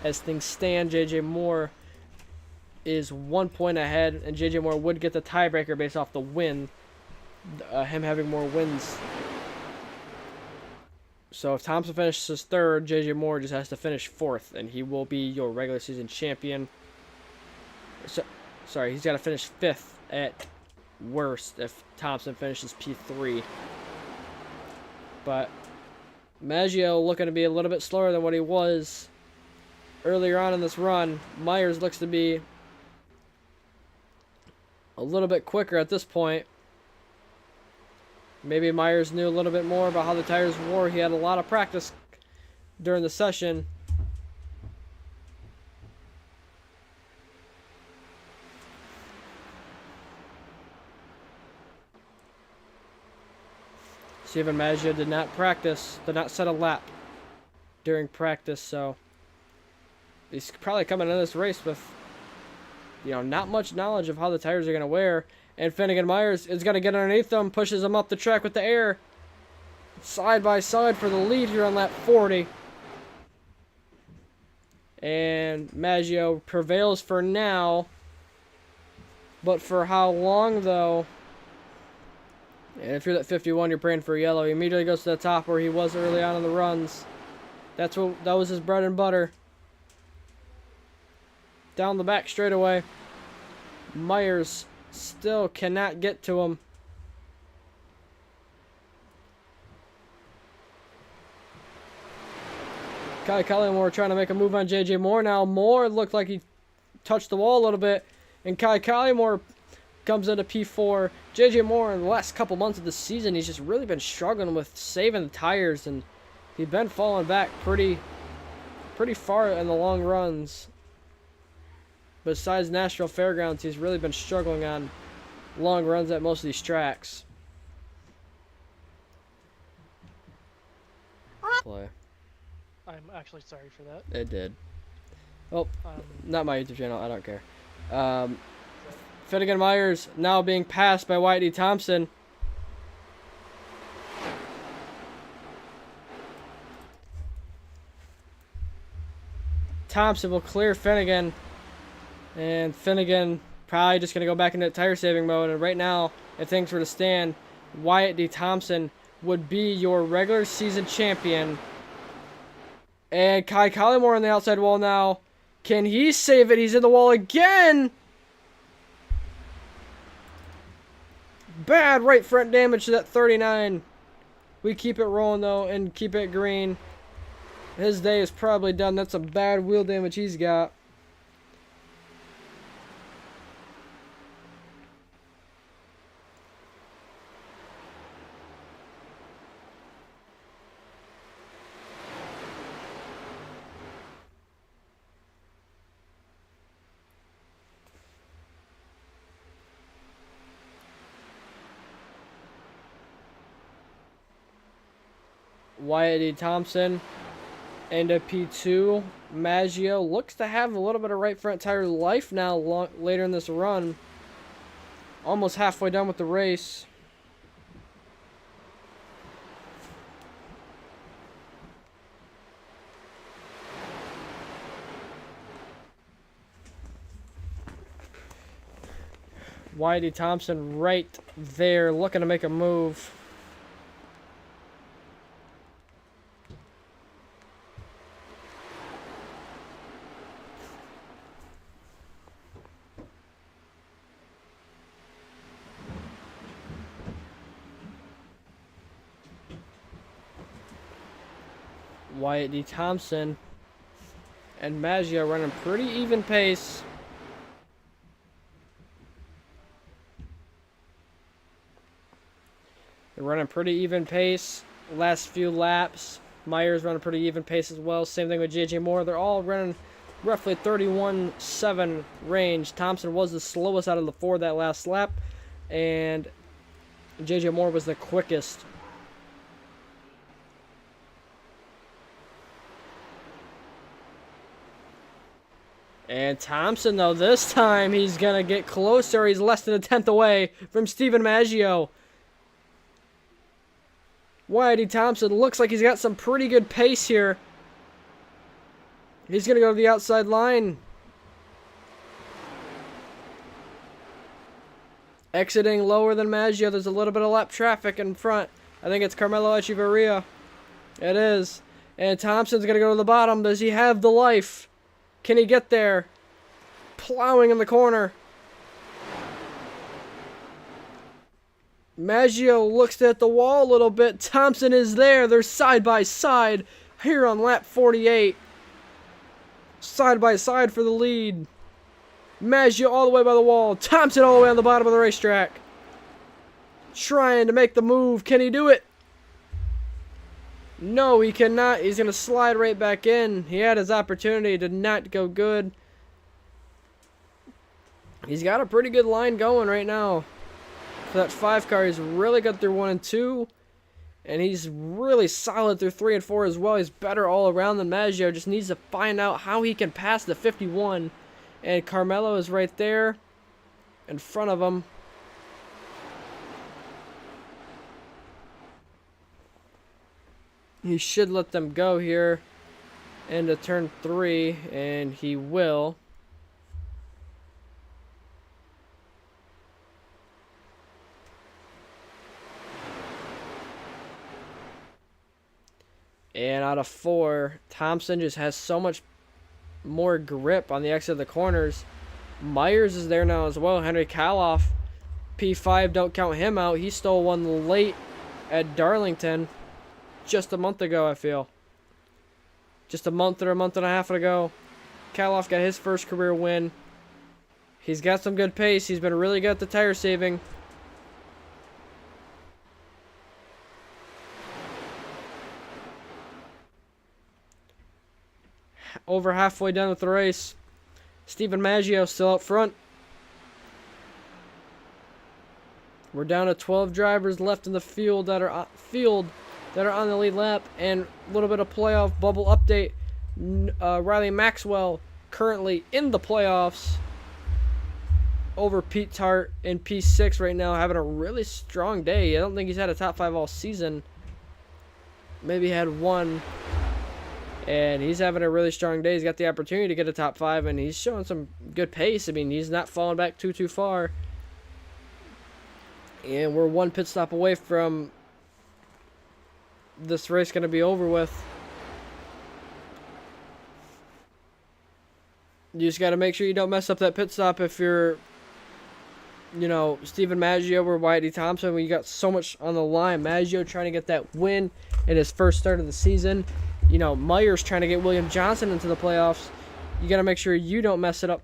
As things stand, J.J. Moore is 1 point ahead, and J.J. Moore would get the tiebreaker based off the win, him having more wins. So if Thompson finishes third, J.J. Moore just has to finish fourth, and he will be your regular season champion. So, sorry, he's got to finish fifth at worst if Thompson finishes P3. But Maggio looking to be a little bit slower than what he was earlier on in this run. Myers looks to be a little bit quicker at this point. Maybe Myers knew a little bit more about how the tires wore. He had a lot of practice during the session. Steven Maggio did not set a lap during practice, so he's probably coming into this race with, not much knowledge of how the tires are going to wear. And Finnegan Myers is going to get underneath them, pushes them up the track with the air. Side by side for the lead here on lap 40. And Maggio prevails for now. But for how long, though? And if you're at 51, you're praying for yellow. He immediately goes to the top where he was early on in the runs. That was his bread and butter. Down the back straightaway. Myers still cannot get to him. Kai Collymore trying to make a move on J.J. Moore now. Moore looked like he touched the wall a little bit. And Kai Collymore comes into P4. J.J. Moore in the last couple months of the season, he's just really been struggling with saving the tires, and he's been falling back pretty far in the long runs. Besides Nashville Fairgrounds, he's really been struggling on long runs at most of these tracks. Play. I'm actually sorry for that. It did. Oh, not my YouTube channel. I don't care. Finnegan Myers now being passed by Whitey Thompson. Thompson will clear Finnegan. And Finnegan probably just going to go back into tire saving mode. And right now, if things were to stand, Whitey Thompson would be your regular season champion. And Kai Collymore on the outside wall now. Can he save it? He's in the wall again. Bad right front damage to that 39. We keep it rolling, though, and keep it green. His day is probably done. That's some bad wheel damage he's got. Whitey Thompson into P2. Maggio looks to have a little bit of right front tire life now later in this run. Almost halfway done with the race. Whitey Thompson right there looking to make a move. Whitey Thompson and Maggio running pretty even pace. They're running pretty even pace. Last few laps, Myers running pretty even pace as well. Same thing with JJ Moore. They're all running roughly 31.7 range. Thompson was the slowest out of the four that last lap, and JJ Moore was the quickest. And Thompson, though, this time he's going to get closer. He's less than a tenth away from Stephen Maggio. Whitey Thompson looks like he's got some pretty good pace here. He's going to go to the outside line. Exiting lower than Maggio. There's a little bit of lap traffic in front. I think it's Carmelo Echeverria. It is. And Thompson's going to go to the bottom. Does he have the life? Can he get there? Plowing in the corner. Maggio looks at the wall a little bit. Thompson is there. They're side by side here on lap 48. Side by side for the lead. Maggio all the way by the wall. Thompson all the way on the bottom of the racetrack. Trying to make the move. Can he do it? No, he cannot. He's going to slide right back in. He had his opportunity. Did not go good. He's got a pretty good line going right now. For that 5 car, he's really good through 1 and 2. And he's really solid through 3 and 4 as well. He's better all around than Maggio. Just needs to find out how he can pass the 51. And Carmelo is right there in front of him. He should let them go here into turn 3, and he will. And out of 4, Thompson just has so much more grip on the exit of the corners. Myers is there now as well. Henry Kaloff, P5, don't count him out. He stole one late at Darlington just a month ago, I feel. Just a month or a month and a half ago. Kaloff got his first career win. He's got some good pace. He's been really good at the tire saving. Over halfway done with the race. Stephen Maggio still out front. We're down to 12 drivers left in the field that are on the lead lap, and a little bit of playoff bubble update. Riley Maxwell currently in the playoffs over Pete Tart in P6 right now, having a really strong day. I don't think he's had a top 5 all season. Maybe had one. And he's having a really strong day. He's got the opportunity to get a top 5, and he's showing some good pace. I mean, he's not falling back too far. And we're 1 pit stop away from this race going to be over with. You just got to make sure you don't mess up that pit stop if you're, Stephen Maggio or Whitey Thompson. When you got so much on the line. Maggio trying to get that win in his first start of the season. Myers trying to get William Johnson into the playoffs. You got to make sure you don't mess it up,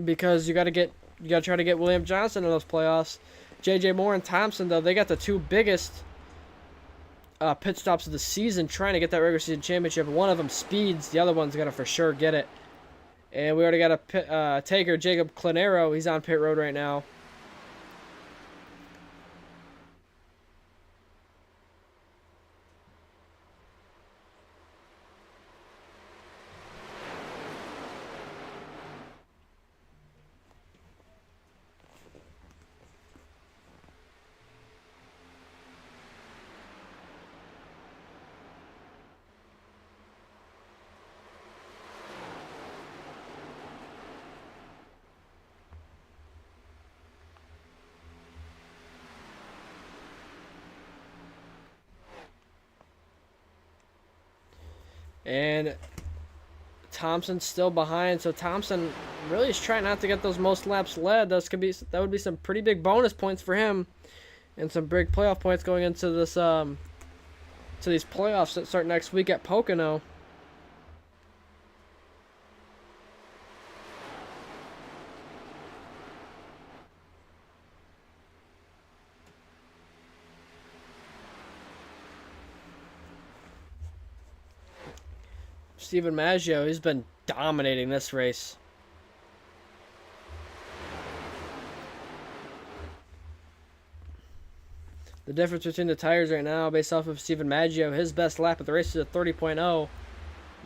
because you got to try to get William Johnson in those playoffs. JJ Moore and Thompson, though, they got the 2 biggest pit stops of the season trying to get that regular season championship. One of them speeds, the other one's gonna for sure get it. And we already got a taker, Jacob Clanero. He's on pit road right now. And Thompson's still behind, so Thompson really is trying not to get those most laps led. That would be some pretty big bonus points for him, and some big playoff points going into this to these playoffs that start next week at Pocono. Steven Maggio, he's been dominating this race. The difference between the tires right now, based off of Steven Maggio, his best lap at the race is a 30.0.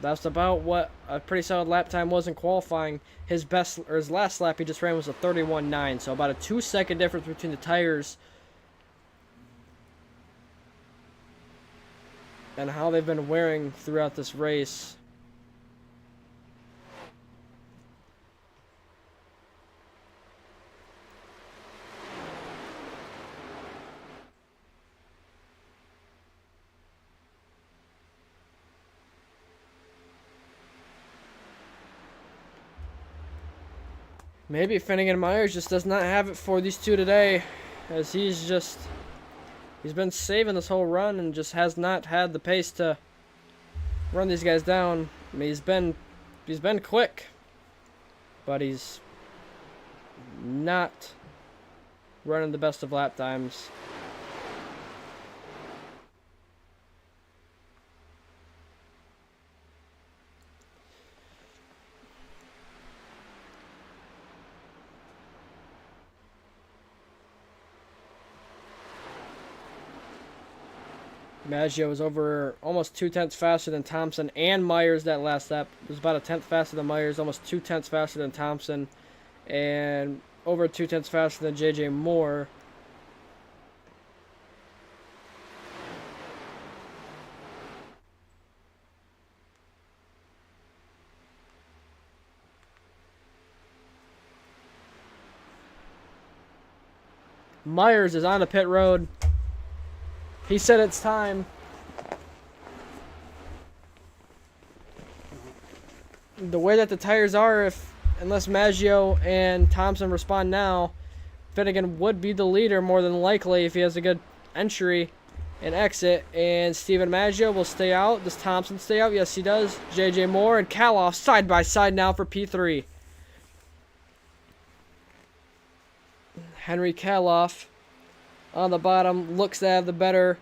That's about what a pretty solid lap time was in qualifying. His last lap he just ran was a 31.9, so about a 2-second difference between the tires. And how they've been wearing throughout this race. Maybe Finnegan Myers just does not have it for these two today, as he's been saving this whole run and just has not had the pace to run these guys down. I mean, he's been quick, but he's not running the best of lap times. Maggio was over almost 2/10 faster than Thompson and Myers that last lap. It was about a 10th faster than Myers, almost 2/10 faster than Thompson, and over 2/10 faster than JJ Moore. Myers is on the pit road. He said it's time. The way that the tires are, unless Maggio and Thompson respond now, Finnegan would be the leader more than likely if he has a good entry and exit. And Steven Maggio will stay out. Does Thompson stay out? Yes, he does. JJ Moore and Kaloff side by side now for P3. Henry Kaloff on the bottom looks to have the better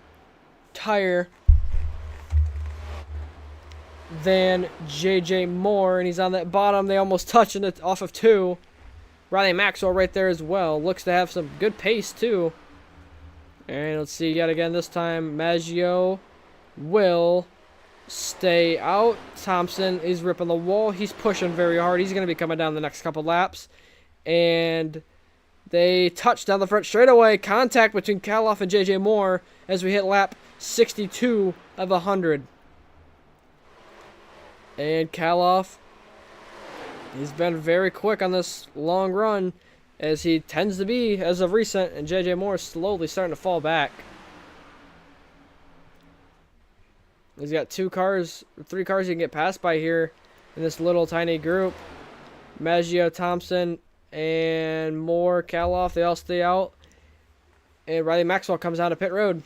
tire than JJ Moore, and he's on that bottom. They almost touching it off of 2. Riley Maxwell right there as well. Looks to have some good pace too. And let's see yet again this time. Maggio will stay out. Thompson is ripping the wall. He's pushing very hard. He's going to be coming down the next couple laps. And they touch down the front straightaway. Contact between Kaloff and JJ Moore as we hit lap 62 of 100. And Kaloff, he's been very quick on this long run, as he tends to be as of recent, and JJ Moore is slowly starting to fall back. He's got 3 cars he can get passed by here in this little tiny group. Maggio, Thompson, and Moore, Kaloff, they all stay out. And Riley Maxwell comes out of pit road.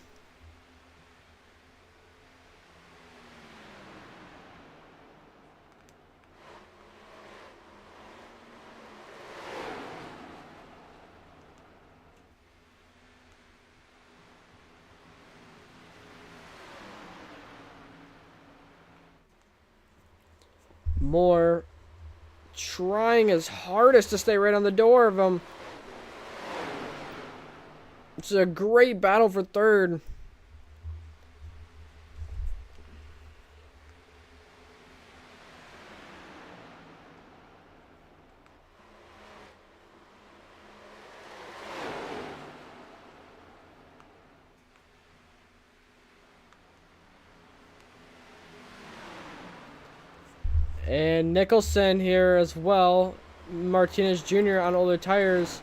Moore trying his hardest to stay right on the door of him. It's a great battle for third. And Nicholson here as well. Martinez Jr. on older tires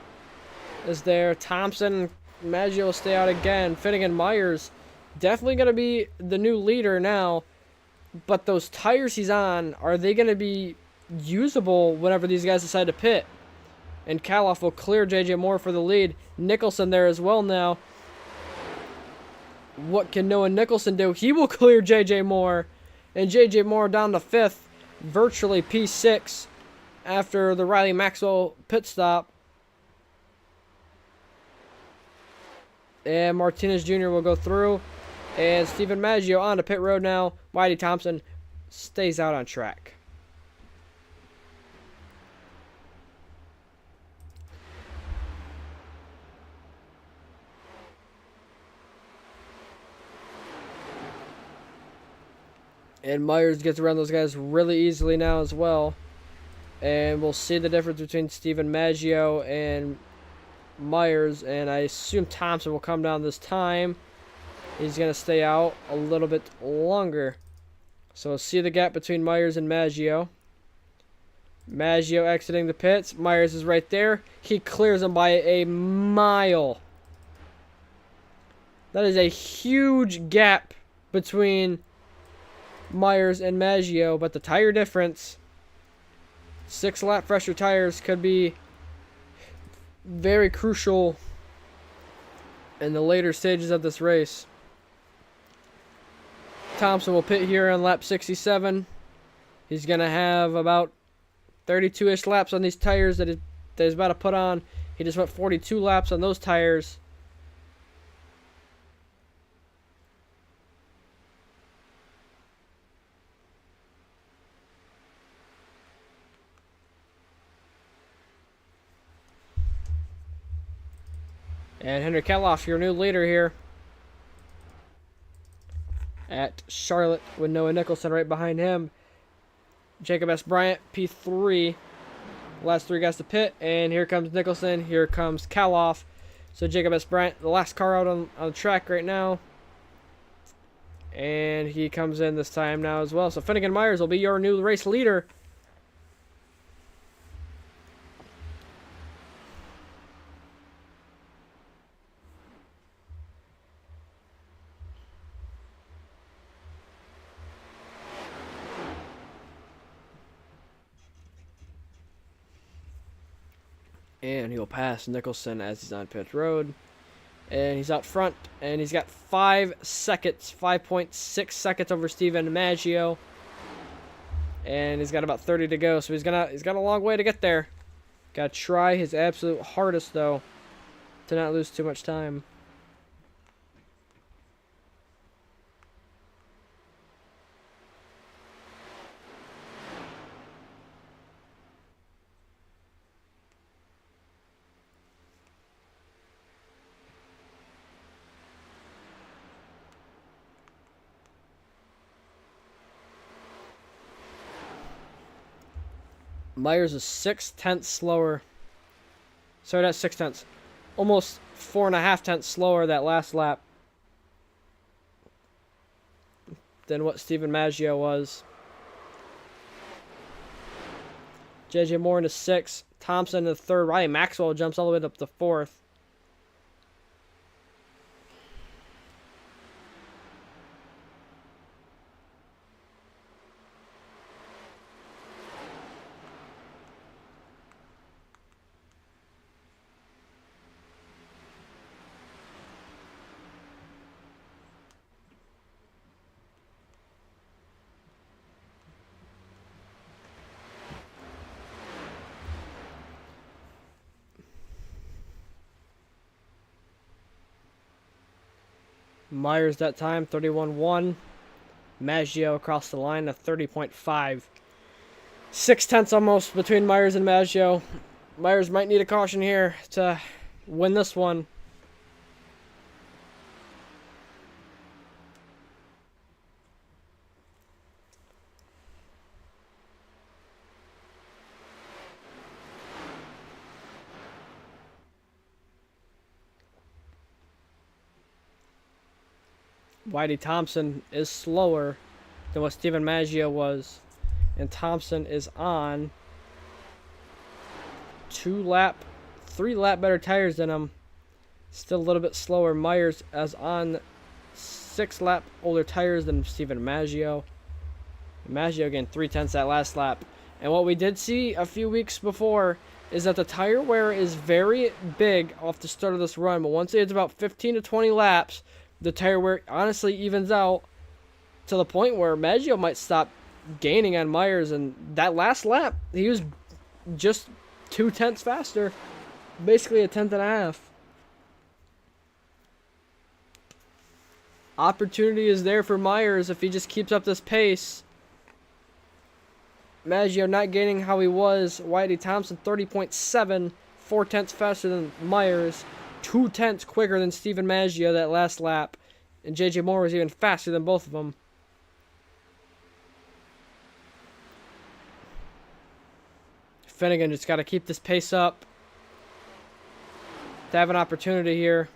is there. Thompson, Maggio will stay out again. Finnegan Myers definitely going to be the new leader now. But those tires he's on, are they going to be usable whenever these guys decide to pit? And Kaloff will clear J.J. Moore for the lead. Nicholson there as well now. What can Noah Nicholson do? He will clear J.J. Moore. And J.J. Moore down to 5th, virtually P6 after the Riley Maxwell pit stop. And Martinez Jr. will go through. And Stephen Maggio on to pit road now. Whitey Thompson stays out on track. And Myers gets around those guys really easily now as well. And we'll see the difference between Stephen Maggio and Myers. And I assume Thompson will come down this time. He's going to stay out a little bit longer. So we'll see the gap between Myers and Maggio. Maggio exiting the pits. Myers is right there. He clears him by a mile. That is a huge gap between Myers and Maggio, but the tire difference, 6 lap fresher tires, could be very crucial in the later stages of this race. Thompson will pit here on lap 67. He's going to have about 32-ish laps on these tires that he's about to put on. He just went 42 laps on those tires. And Henry Kaloff, your new leader here at Charlotte, with Noah Nicholson right behind him. Jacob S. Bryant, P3. Last 3 guys to pit. And here comes Nicholson. Here comes Kaloff. So Jacob S. Bryant, the last car out on the track right now. And he comes in this time now as well. So Finnegan Myers will be your new race leader. And he'll pass Nicholson as he's on pit road. And he's out front. And he's got 5 seconds. 5.6 seconds over Stephen Maggio. And he's got about 30 to go. So he's got a long way to get there. Got to try his absolute hardest, though, to not lose too much time. Myers is 6/10 slower. Sorry, that's 6/10. Almost 4.5 slower that last lap than what Stephen Maggio was. J.J. Moore into 6th. Thompson into 3rd. Riley Maxwell jumps all the way up to 4th. Myers that time, 31.1. Maggio across the line, a 30.5. 6/10 almost between Myers and Maggio. Myers might need a caution here to win this one. Whitey Thompson is slower than what Stephen Maggio was. And Thompson is on 3 lap better tires than him. Still a little bit slower. Myers is on 6 lap older tires than Stephen Maggio. Maggio gained 3/10 that last lap. And what we did see a few weeks before is that the tire wear is very big off the start of this run. But once it's about 15 to 20 laps, the tire wear honestly evens out to the point where Maggio might stop gaining on Myers. And that last lap, he was just 2/10 faster. Basically a tenth and a half. Opportunity is there for Myers if he just keeps up this pace. Maggio not gaining how he was. Whitey Thompson 30.7, 4/10 faster than Myers, 2/10 quicker than Stephen Maggio that last lap, and JJ Moore was even faster than both of them. Finnegan just got to keep this pace up to have an opportunity here.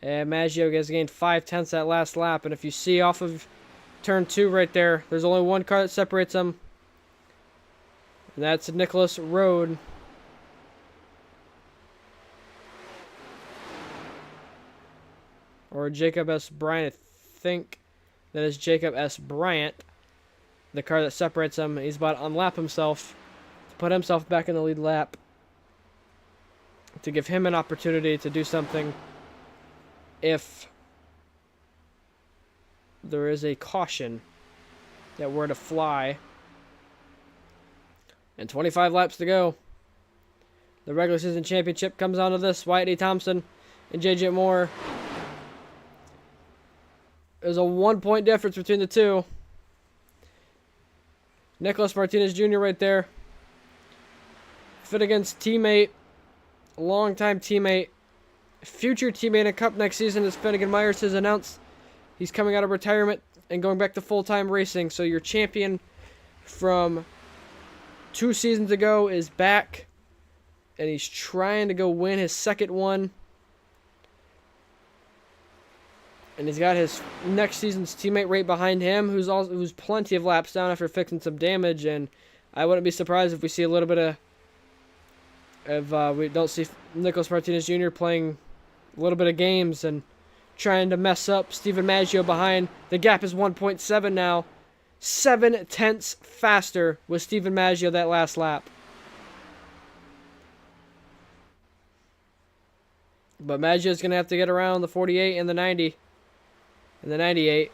And Maggio has gained 5/10 that last lap. And if you see off of turn 2 right there, there's only one car that separates them. And that's Nicholas Road. Or Jacob S. Bryant. I think that is Jacob S. Bryant. The car that separates them. He's about to unlap himself to put himself back in the lead lap, to give him an opportunity to do something if there is a caution that were to fly. And 25 laps to go. The regular season championship comes down to this: Whitey Thompson and JJ Moore. There's a 1-point difference between the two. Nicholas Martinez Jr. right there. Finnegan's teammate, longtime teammate, future teammate in Cup next season, as Finnegan Myers has announced he's coming out of retirement and going back to full-time racing. So your champion from 2 seasons ago is back, and he's trying to go win his second one. And he's got his next season's teammate right behind him, who's plenty of laps down after fixing some damage. And I wouldn't be surprised if we see a little bit of we don't see Nicholas Martinez Jr. playing a little bit of games and trying to mess up Stephen Maggio behind. The gap is 1.7 now. 7/10 faster with Stephen Maggio that last lap. But Maggio's going to have to get around the 48 and the 90 and the 98.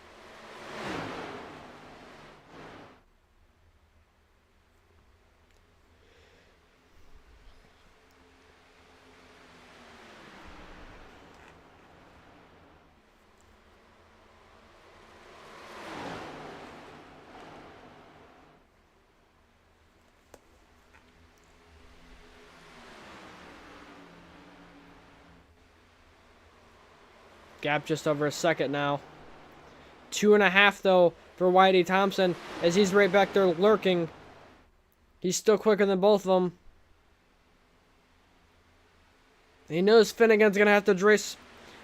Gap just over a second now. 2.5 though for Whitey Thompson, as he's right back there lurking. He's still quicker than both of them. He knows Finnegan's going to have to race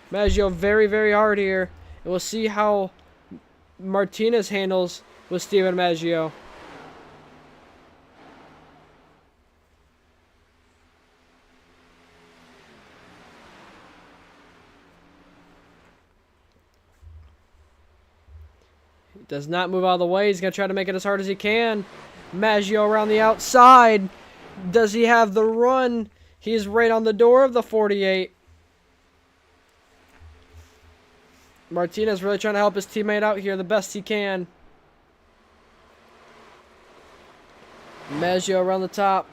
Maggio very, very hard here. And we'll see how Martinez handles with Stephen Maggio. Does not move out of the way. He's going to try to make it as hard as he can. Maggio around the outside. Does he have the run? He's right on the door of the 48. Martinez really trying to help his teammate out here the best he can. Maggio around the top.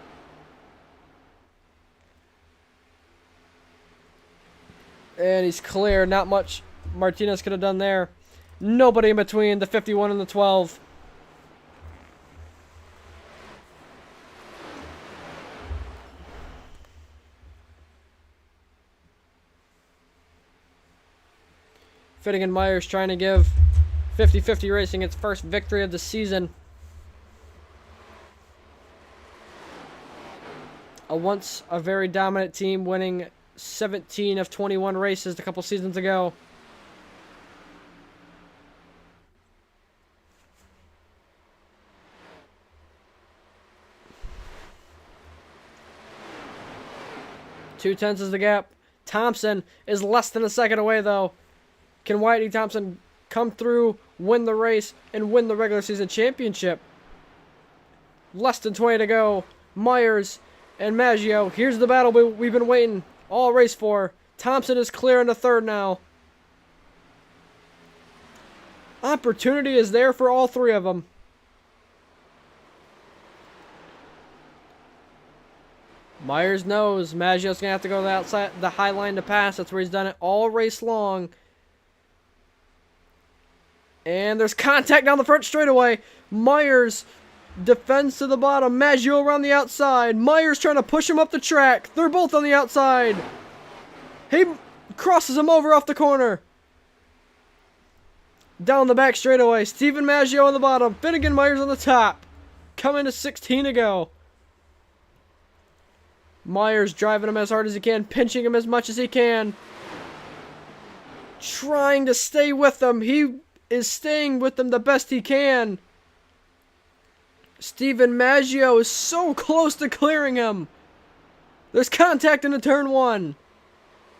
And he's clear. Not much Martinez could have done there. Nobody in between the 51 and the 12. Finnegan Myers trying to give 50-50 Racing its first victory of the season. Once a very dominant team, winning 17 of 21 races a couple seasons ago. Two tenths is the gap. Thompson is less than a second away, though. Can Whitey Thompson come through, win the race, and win the regular season championship. Less than 20 to go. Myers and Maggio. Here's the battle we've been waiting all race for. Thompson is clear in the third now. Opportunity is there for all three of them. Myers knows Maggio's going to have to go to the outside, the high line to pass. That's where he's done it all race long. And there's contact down the front straightaway. Myers defends to the bottom. Maggio around the outside. Myers trying to push him up the track. They're both on the outside. He crosses him over off the corner. Down the back straightaway. Stephen Maggio on the bottom. Finnegan Myers on the top. Coming to 16 to go. Myers driving him as hard as he can. Pinching him as much as he can. Trying to stay with them. He is staying with them the best he can. Stephen Maggio is so close to clearing him. There's contact into turn one.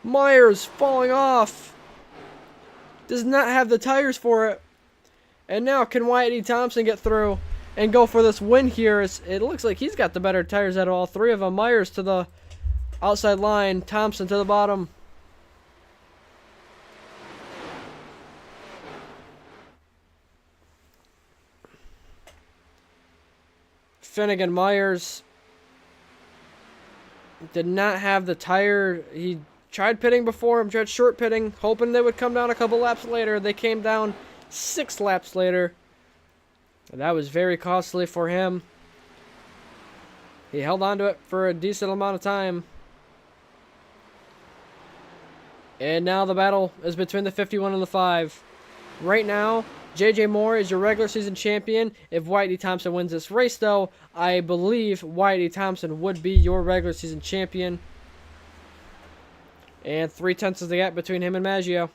Myers falling off. Does not have the tires for it. And now can Wyatt E. Thompson get through and go for this win here? It looks like he's got the better tires out of all three of them. Myers to the outside line. Thompson to the bottom. Finnegan Myers did not have the tire. He tried pitting before him, tried short pitting, hoping they would come down a couple laps later. They came down 6 laps later. And that was very costly for him. He held on to it for a decent amount of time. And now the battle is between the 51 and the 5. Right now, J.J. Moore is your regular season champion. If Wyatt E. Thompson wins this race, though, I believe Wyatt E. Thompson would be your regular season champion. And 3/10 is the gap between him and Maggio.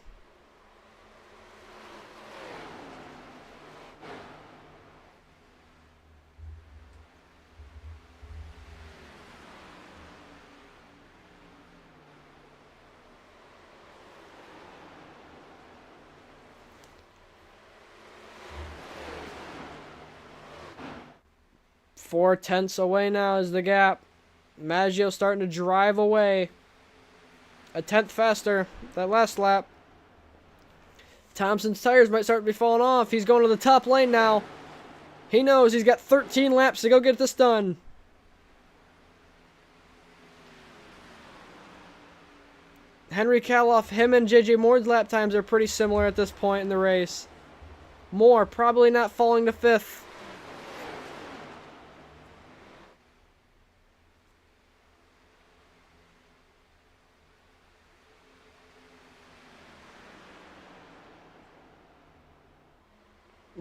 Four-tenths away now is the gap. Maggio starting to drive away. A tenth faster that last lap. Thompson's tires might start to be falling off. He's going to the top lane now. He knows he's got 13 laps to go get this done. Henry Kaloff, him and J.J. Moore's lap times are pretty similar at this point in the race. Moore probably not falling to 5th.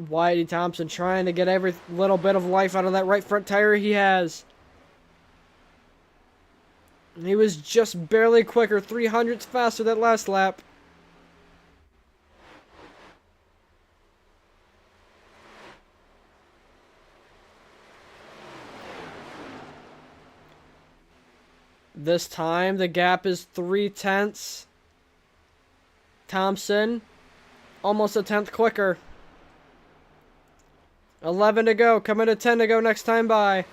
Wyatt E. Thompson trying to get every little bit of life out of that right front tire he has. He was just barely quicker, 300ths faster that last lap. This time the gap is 3/10. Thompson almost a tenth quicker. 11 to go, coming to 10 to go next time by.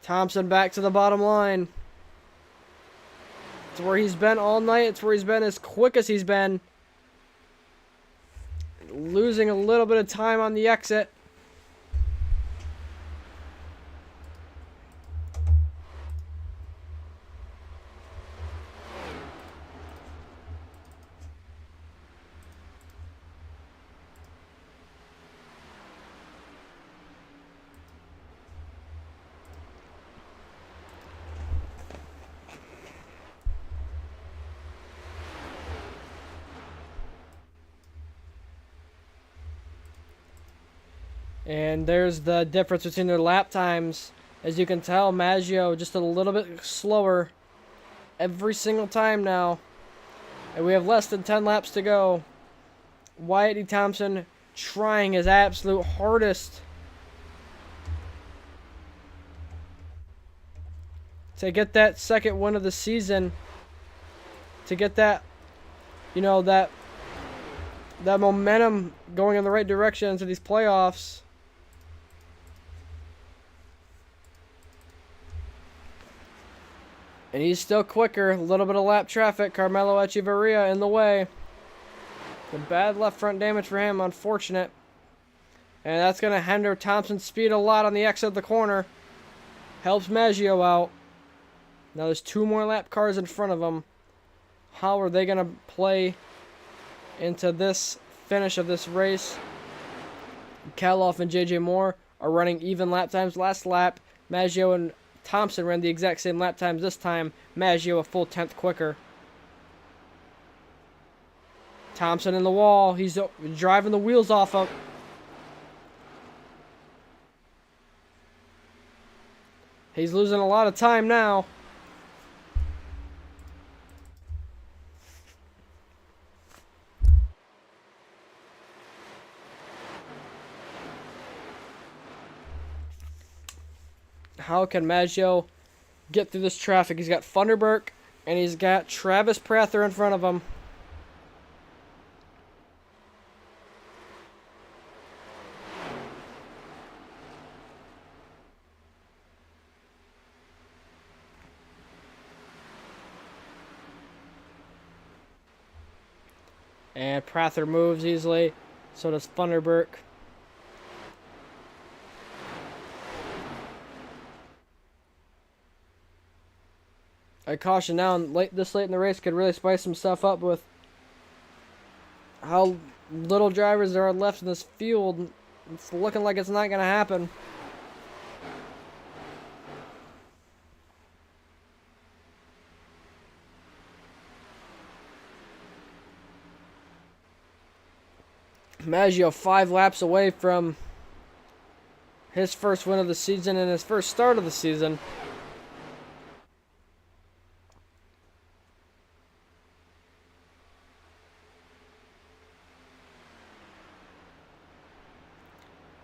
Thompson back to the bottom line. It's where he's been all night. It's where he's been as quick as he's been. Losing a little bit of time on the exit. And there's the difference between their lap times. As you can tell, Maggio just a little bit slower every single time now. And we have less than 10 laps to go. Wyatt E. Thompson trying his absolute hardest to get that second win of the season, to get that, you know, that momentum going in the right direction into these playoffs. And he's still quicker. A little bit of lap traffic. Carmelo Echeverria in the way. The bad left front damage for him. Unfortunate. And that's going to hinder Thompson's speed a lot on the exit of the corner. Helps Maggio out. Now there's 2 more lap cars in front of him. How are they going to play into this finish of this race? Kaloff and JJ Moore are running even lap times last lap. Maggio and Thompson ran the exact same lap times this time. Maggio a full 10th quicker. Thompson in the wall. He's driving the wheels off him. He's losing a lot of time now. How can Maggio get through this traffic? He's got Funderburk and he's got Travis Prather in front of him. And Prather moves easily. So does Funderburk. I caution now, this late in the race could really spice some stuff up with how little drivers there are left in this field. It's looking like it's not going to happen. Maggio 5 laps away from his first win of the season and his first start of the season.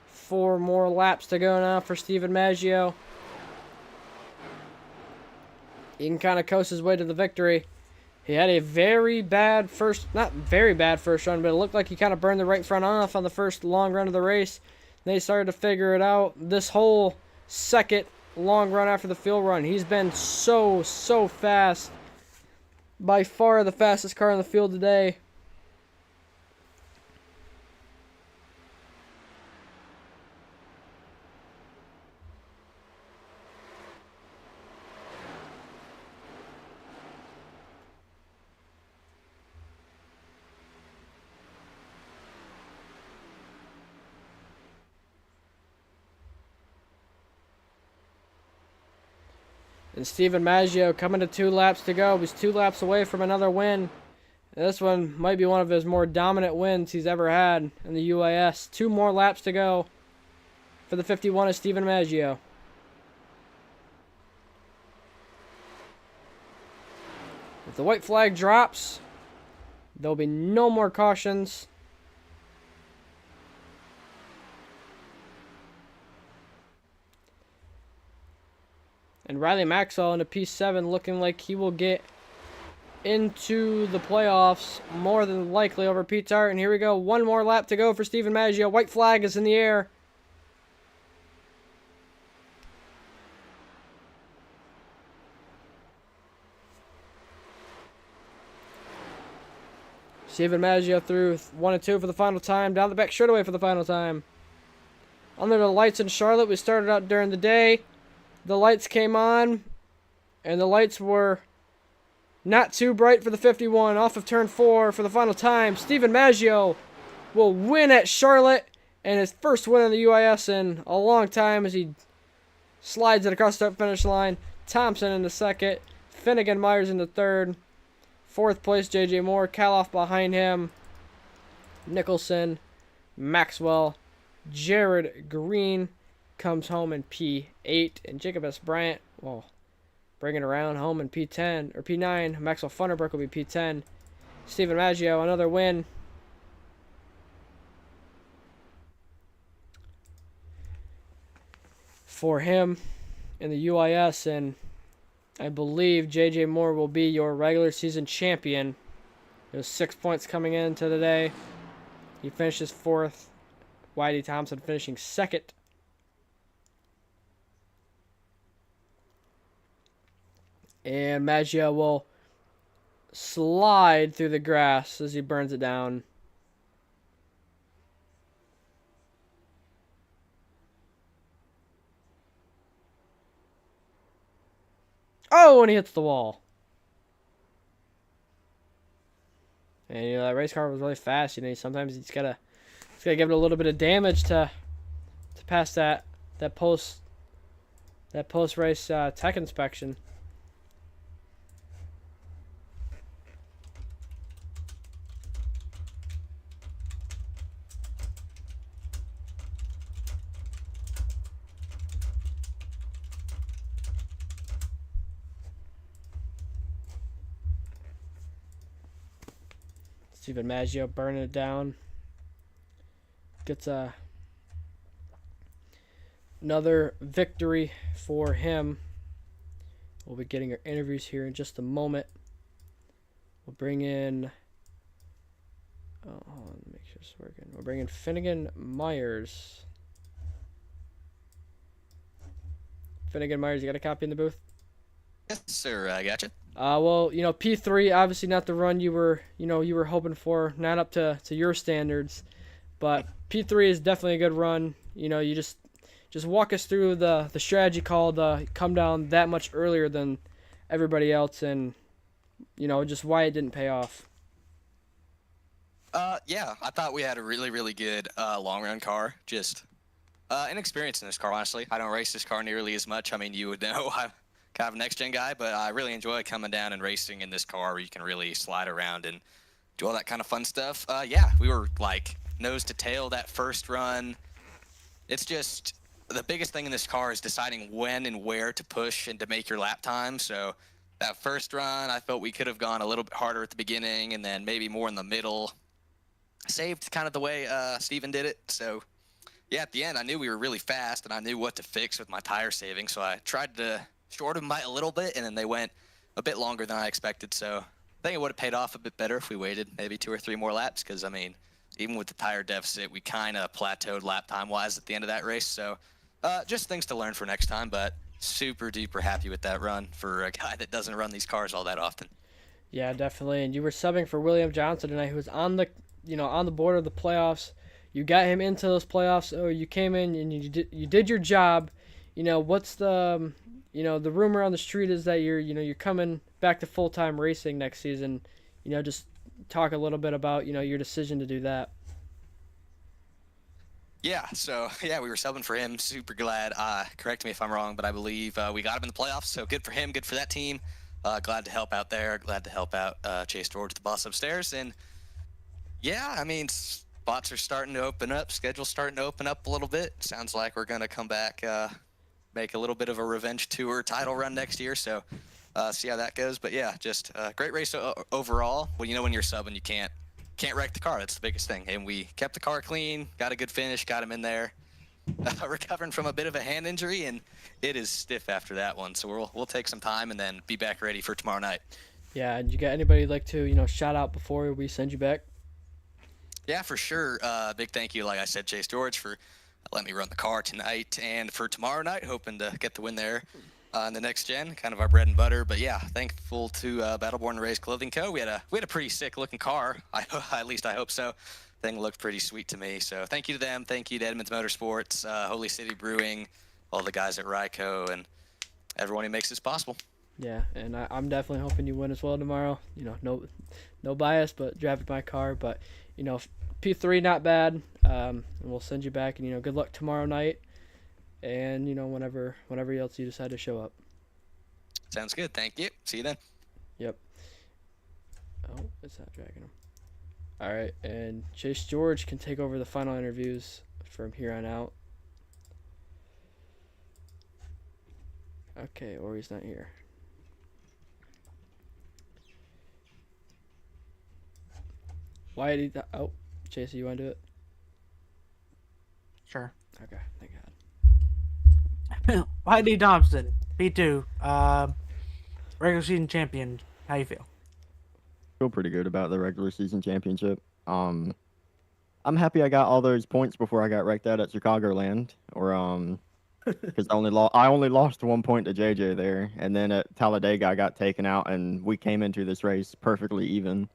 Four more laps to go now for Stephen Maggio. He can kind of coast his way to the victory. He had a very bad not very bad first run, but it looked like he kind of burned the right front off on the first long run of the race. They started to figure it out. This whole second long run after the field run, he's been so fast. By far the fastest car in the field today. And Stephen Maggio coming to 2 laps to go. He's 2 laps away from another win. And this one might be one of his more dominant wins he's ever had in the UAS. 2 more laps to go for the 51 of Stephen Maggio. If the white flag drops, there'll be no more cautions. And Riley Maxwell in a P7 looking like he will get into the playoffs more than likely over Pete Tart. And here we go. 1 more lap to go for Stephen Maggio. White flag is in the air. Stephen Maggio through 1 and 2 for the final time. Down the back straightaway for the final time. Under the lights in Charlotte, we started out during the day. The lights came on, and the lights were not too bright for the 51. Off of turn 4 for the final time. Stephen Maggio will win at Charlotte, and his first win in the UIS in a long time as he slides it across the finish line. Thompson in the second. Finnegan Myers in the third. 4th place, JJ Moore. Kaloff behind him. Nicholson, Maxwell, Jared Green comes home in P8, and Jacob S. Bryant will bring it around home in P10 or P9. Maxwell Funderburk will be P10. Stephen Maggio, another win. For him in the UIS, and I believe J.J. Moore will be your regular season champion. There's 6 points coming in to today. He finishes 4th. Whitey Thompson finishing 2nd. And Maggio will slide through the grass as he burns it down. Oh, and he hits the wall. And that race car was really fast. Sometimes he's gotta give it a little bit of damage to pass that post race tech inspection. Steven Maggio burning it down. Gets another victory for him. We'll be getting our interviews here in just a moment. We'll bring in... Oh, hold on, make sure it's working. We'll bring in Finnegan Myers. Finnegan Myers, you got a copy in the booth? Yes, sir. I got you. Well, P3 obviously not the run you were hoping for, not up to your standards, but P3 is definitely a good run. You just walk us through the strategy call to come down that much earlier than everybody else, and just why it didn't pay off. Yeah, I thought we had a really, really good long run car. Just inexperienced in this car, honestly. I don't race this car nearly as much. I mean, you would know I'm kind of a next-gen guy, but I really enjoy coming down and racing in this car where you can really slide around and do all that kind of fun stuff. Yeah, we were like nose to tail that first run. It's just the biggest thing in this car is deciding when and where to push and to make your lap time. So that first run, I felt we could have gone a little bit harder at the beginning and then maybe more in the middle. Saved kind of the way Steven did it. So yeah, at the end, I knew we were really fast and I knew what to fix with my tire saving. So I tried to short them by a little bit, and then they went a bit longer than I expected. So I think it would have paid off a bit better if we waited maybe 2 or 3 more laps, because, I mean, even with the tire deficit, we kind of plateaued lap time-wise at the end of that race. So just things to learn for next time, but super duper happy with that run for a guy that doesn't run these cars all that often. Yeah, definitely. And you were subbing for William Johnson tonight, who was on the border of the playoffs. You got him into those playoffs, so you came in and you did your job. What's the the rumor on the street is that you're coming back to full-time racing next season. Just talk a little bit about, your decision to do that. Yeah, so, yeah, we were subbing for him. Super glad. Correct me if I'm wrong, but I believe we got him in the playoffs, so good for him, good for that team. Glad to help out there. Glad to help out Chase George, the boss upstairs. And, yeah, I mean, spots are starting to open up. Schedule's starting to open up a little bit. Sounds like we're going to come back, make a little bit of a revenge tour title run next year. So see how that goes. But, yeah, just a great race overall. Well, when you're subbing, you can't wreck the car. That's the biggest thing. And we kept the car clean, got a good finish, got him in there. Recovering from a bit of a hand injury, and it is stiff after that one. So we'll take some time and then be back ready for tomorrow night. Yeah, and you got anybody you'd like to, shout out before we send you back? Yeah, for sure. Big thank you, like I said, Chase George, for letting me run the car tonight. And for tomorrow night, hoping to get the win there in the next gen, kind of our bread and butter. But yeah, thankful to Battleborn Race Clothing Co. We had a pretty sick looking car. At least I hope so. Thing looked pretty sweet to me. So thank you to them. Thank you to Edmonds Motorsports, Holy City Brewing, all the guys at Ryco, and everyone who makes this possible. Yeah, and I'm definitely hoping you win as well tomorrow. No bias, but driving my car. But P3 not bad. And we'll send you back. And good luck tomorrow night. And whenever else you decide to show up. Sounds good. Thank you. See you then. Yep. Oh, it's not dragging him. All right, and Chase George can take over the final interviews from here on out. Okay, or he's not here. Why did he... Oh, Chase, you want to do it? Sure. Okay, thank God. Whitey Thompson, P2. regular season champion. How you feel? Feel pretty good about the regular season championship. I'm happy I got all those points before I got wrecked out at Chicagoland, or because I only lost 1 point to JJ there, and then at Talladega I got taken out, and we came into this race perfectly even,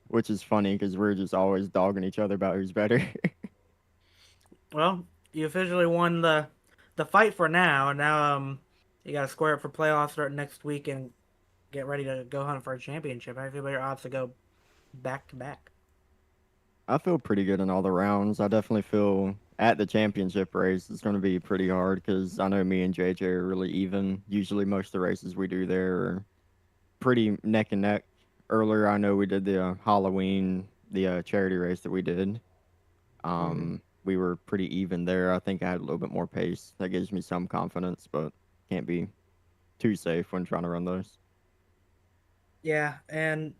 which is funny because we're just always dogging each other about who's better. Well, you officially won the fight for now, and now you got to square up for playoffs starting next week and get ready to go hunt for a championship. How do you feel about your odds to go back to back? I feel pretty good in all the rounds. I definitely feel at the championship race it's going to be pretty hard because I know me and JJ are really even. Usually, most of the races we do there are pretty neck and neck. Earlier, I know we did the Halloween, the charity race that we did. We were pretty even there. I think I had a little bit more pace. That gives me some confidence, but can't be too safe when trying to run those. Yeah, and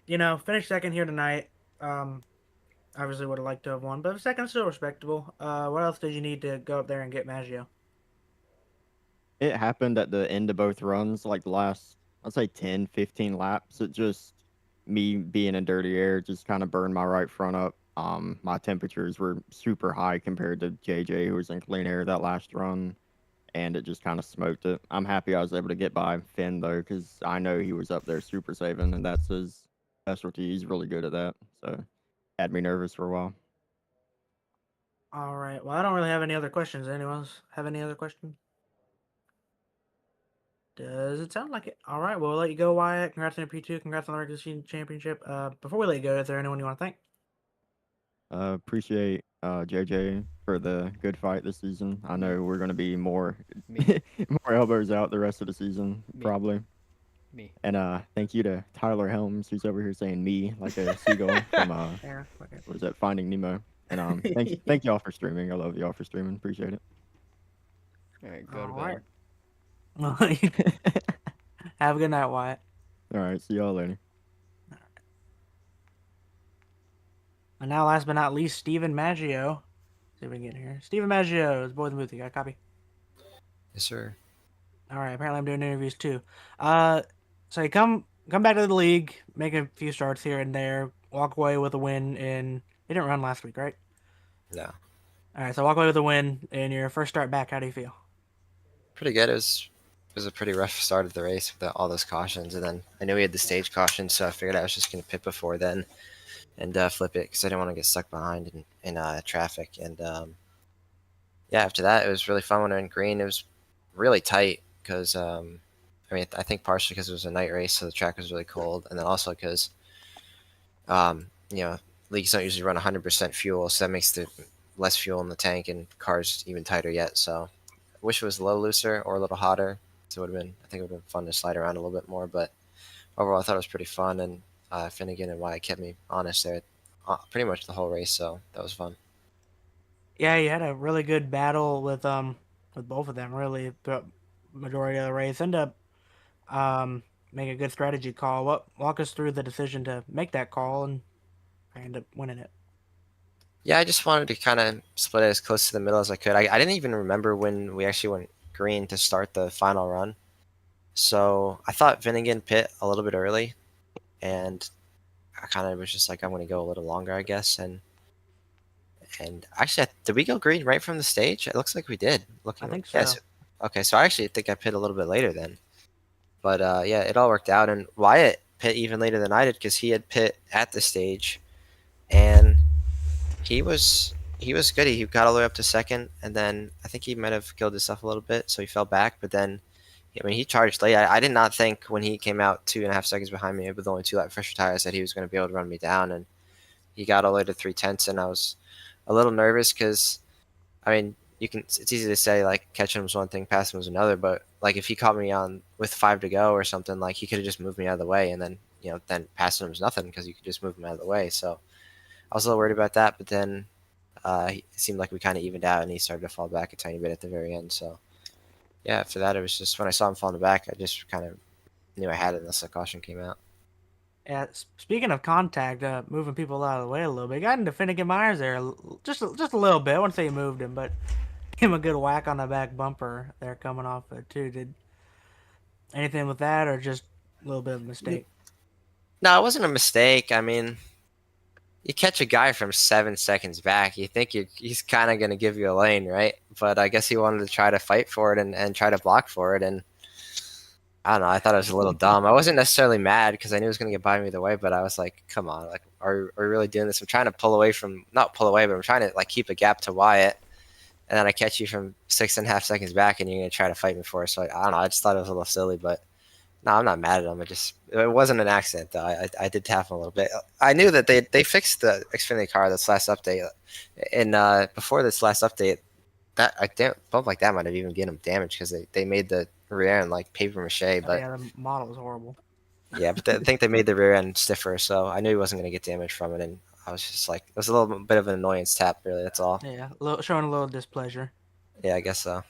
finished second here tonight. Um, Obviously would have liked to have won, but second still respectable. What else did you need to go up there and get Maggio? It happened at the end of both runs, like the last, I'd say 10, 15 laps. It just, me being in dirty air, just kind of burned my right front up. My temperatures were super high compared to JJ, who was in clean air that last run, and it just kind of smoked it. I'm happy I was able to get by Finn, though, because I know he was up there super saving, and that's his specialty. He's really good at that, so had me nervous for a while. All right. Well, I don't really have any other questions. Anyone else have any other questions? Does it sound like it? All right. Well, we'll let you go, Wyatt. Congrats on your P2. Congrats on the regular season championship. Before we let you go, is there anyone you want to thank? Appreciate JJ for the good fight this season. I know we're going to be more Me. more elbows out the rest of the season, Me. probably. Me. And thank you to Tyler Helms, who's over here saying me like a seagull from Yeah. Okay. what was that, Finding Nemo. And thank y'all for streaming. I love y'all for streaming. Appreciate it. All right, go to All bed. right. Well, have a good night, Wyatt. All right, see y'all later. And now, last but not least, Steven Maggio. See if we can get in here. Steven Maggio is boy in the booth. You got a copy? Yes, sir. All right. Apparently, I'm doing interviews too. So you come back to the league, make a few starts here and there, walk away with a win. You didn't run last week, right? No. All right. So walk away with a win in your first start back. How do you feel? Pretty good. It was a pretty rough start of the race with all those cautions, and then I knew we had the stage caution, so I figured I was just going to pit before then and flip it because I didn't want to get stuck behind in traffic. And yeah, after that, it was really fun when we went green. It was really tight because I think partially because it was a night race, so the track was really cold, and then also because leagues don't usually run 100% fuel, so that makes the less fuel in the tank and cars even tighter yet. So I wish it was a little looser or a little hotter. So I think it would have been fun to slide around a little bit more. But overall, I thought it was pretty fun, and Finnegan and Wyatt kept me honest there pretty much the whole race. So that was fun. Yeah, you had a really good battle with both of them really throughout majority of the race. End up make a good strategy call. Walk us through the decision to make that call, and I end up winning it. Yeah, I just wanted to kind of split it as close to the middle as I could. I didn't even remember when we actually went green to start the final run. So I thought Finnegan pit a little bit early, and I kind of was just like, I'm going to go a little longer, I guess. And actually, did we go green right from the stage? It looks like we did. I think so. Yes. Okay, so I actually think I pit a little bit later then. But yeah, it all worked out. And Wyatt pit even later than I did because he had pit at the stage, and he was good. He got all the way up to second, and then I think he might have killed himself a little bit, so he fell back. But then, he charged late. I did not think when he came out 2.5 seconds behind me with only 2 lap fresher tires that he was going to be able to run me down. And he got all the way to 3/10, and I was a little nervous because, it's easy to say like catching him was one thing, passing him was another. But like if he caught me on with 5 to go or something, like he could have just moved me out of the way, and then then passing him was nothing because you could just move him out of the way. So I was a little worried about that, but then it seemed like we kind of evened out, and he started to fall back a tiny bit at the very end. So yeah, after that, it was just when I saw him falling back, I just kind of knew I had it unless the caution came out. Yeah, speaking of contact, moving people out of the way a little bit, got into Finnegan Myers there just a little bit. I wouldn't say you moved him, but give him a good whack on the back bumper there coming off it too. Anything with that, or just a little bit of a mistake? No, it wasn't a mistake. I mean, you catch a guy from 7 seconds back, you think he's kind of going to give you a lane, right? But I guess he wanted to try to fight for it and try to block for it. And I don't know. I thought it was a little dumb. I wasn't necessarily mad because I knew it was going to get by me either way. But I was like, come on, like, are we really doing this? I'm trying to pull away from, not pull away, but I'm trying to like keep a gap to Wyatt. And then I catch you from 6.5 seconds back, and you're going to try to fight me for it. So I don't know. I just thought it was a little silly, but no, I'm not mad at him. It wasn't an accident though. I did tap him a little bit. I knew that they fixed the Xfinity car this last update, and before this last update, that I damn bump like that might have even given him damage because they made the rear end like paper mache. But Yeah, the model was horrible. yeah, but I think they made the rear end stiffer, so I knew he wasn't going to get damage from it, and I was just like, it was a little bit of an annoyance tap, really. That's all. Yeah, showing a little displeasure. Yeah, I guess so. All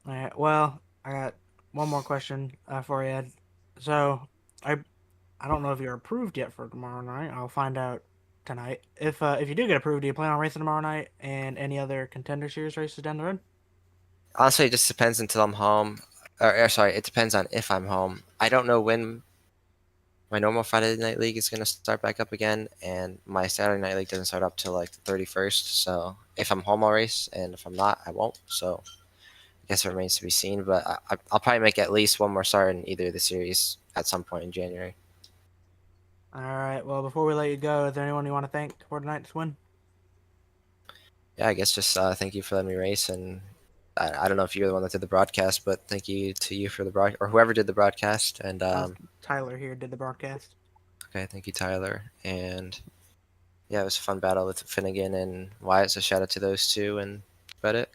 right. Well, I got one more question for you, Ed. So, I don't know if you're approved yet for tomorrow night. I'll find out tonight. If you do get approved, do you plan on racing tomorrow night and any other Contender Series races down the road? Honestly, it just depends until I'm home. Or sorry, it depends on if I'm home. I don't know when my normal Friday night league is going to start back up again, and my Saturday night league doesn't start up till like the 31st. So if I'm home, I'll race, and if I'm not, I won't. So I guess it remains to be seen. But I'll probably make at least one more start in either of the series at some point in January. All right. Well, before we let you go, is there anyone you want to thank for tonight's win? Yeah, I guess just thank you for letting me race, and I don't know if you're the one that did the broadcast, but thank you to you for the broad or whoever did the broadcast. And Tyler here did the broadcast. okay, thank you, Tyler. And yeah, it was a fun battle with Finnegan and Wyatt. So shout out to those two, and that's about it.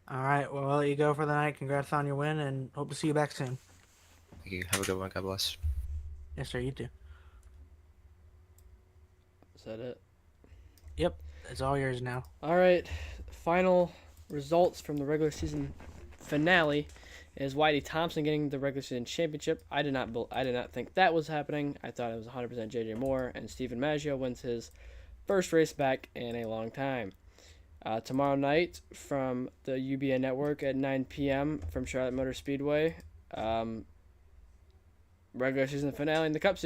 All right. Well, I'll let you go for the night. Congrats on your win, and hope to see you back soon. Thank you. Have a good one. God bless. Yes, sir. You too. Is that it? Yep. It's all yours now. All right. Final results from the regular season finale is Whitey Thompson getting the regular season championship. I did not think that was happening. I thought it was 100% JJ Moore, and Stephen Maggio wins his first race back in a long time. Tomorrow night from the UBA network at 9 p.m. from Charlotte Motor Speedway, regular season finale in the Cup Series.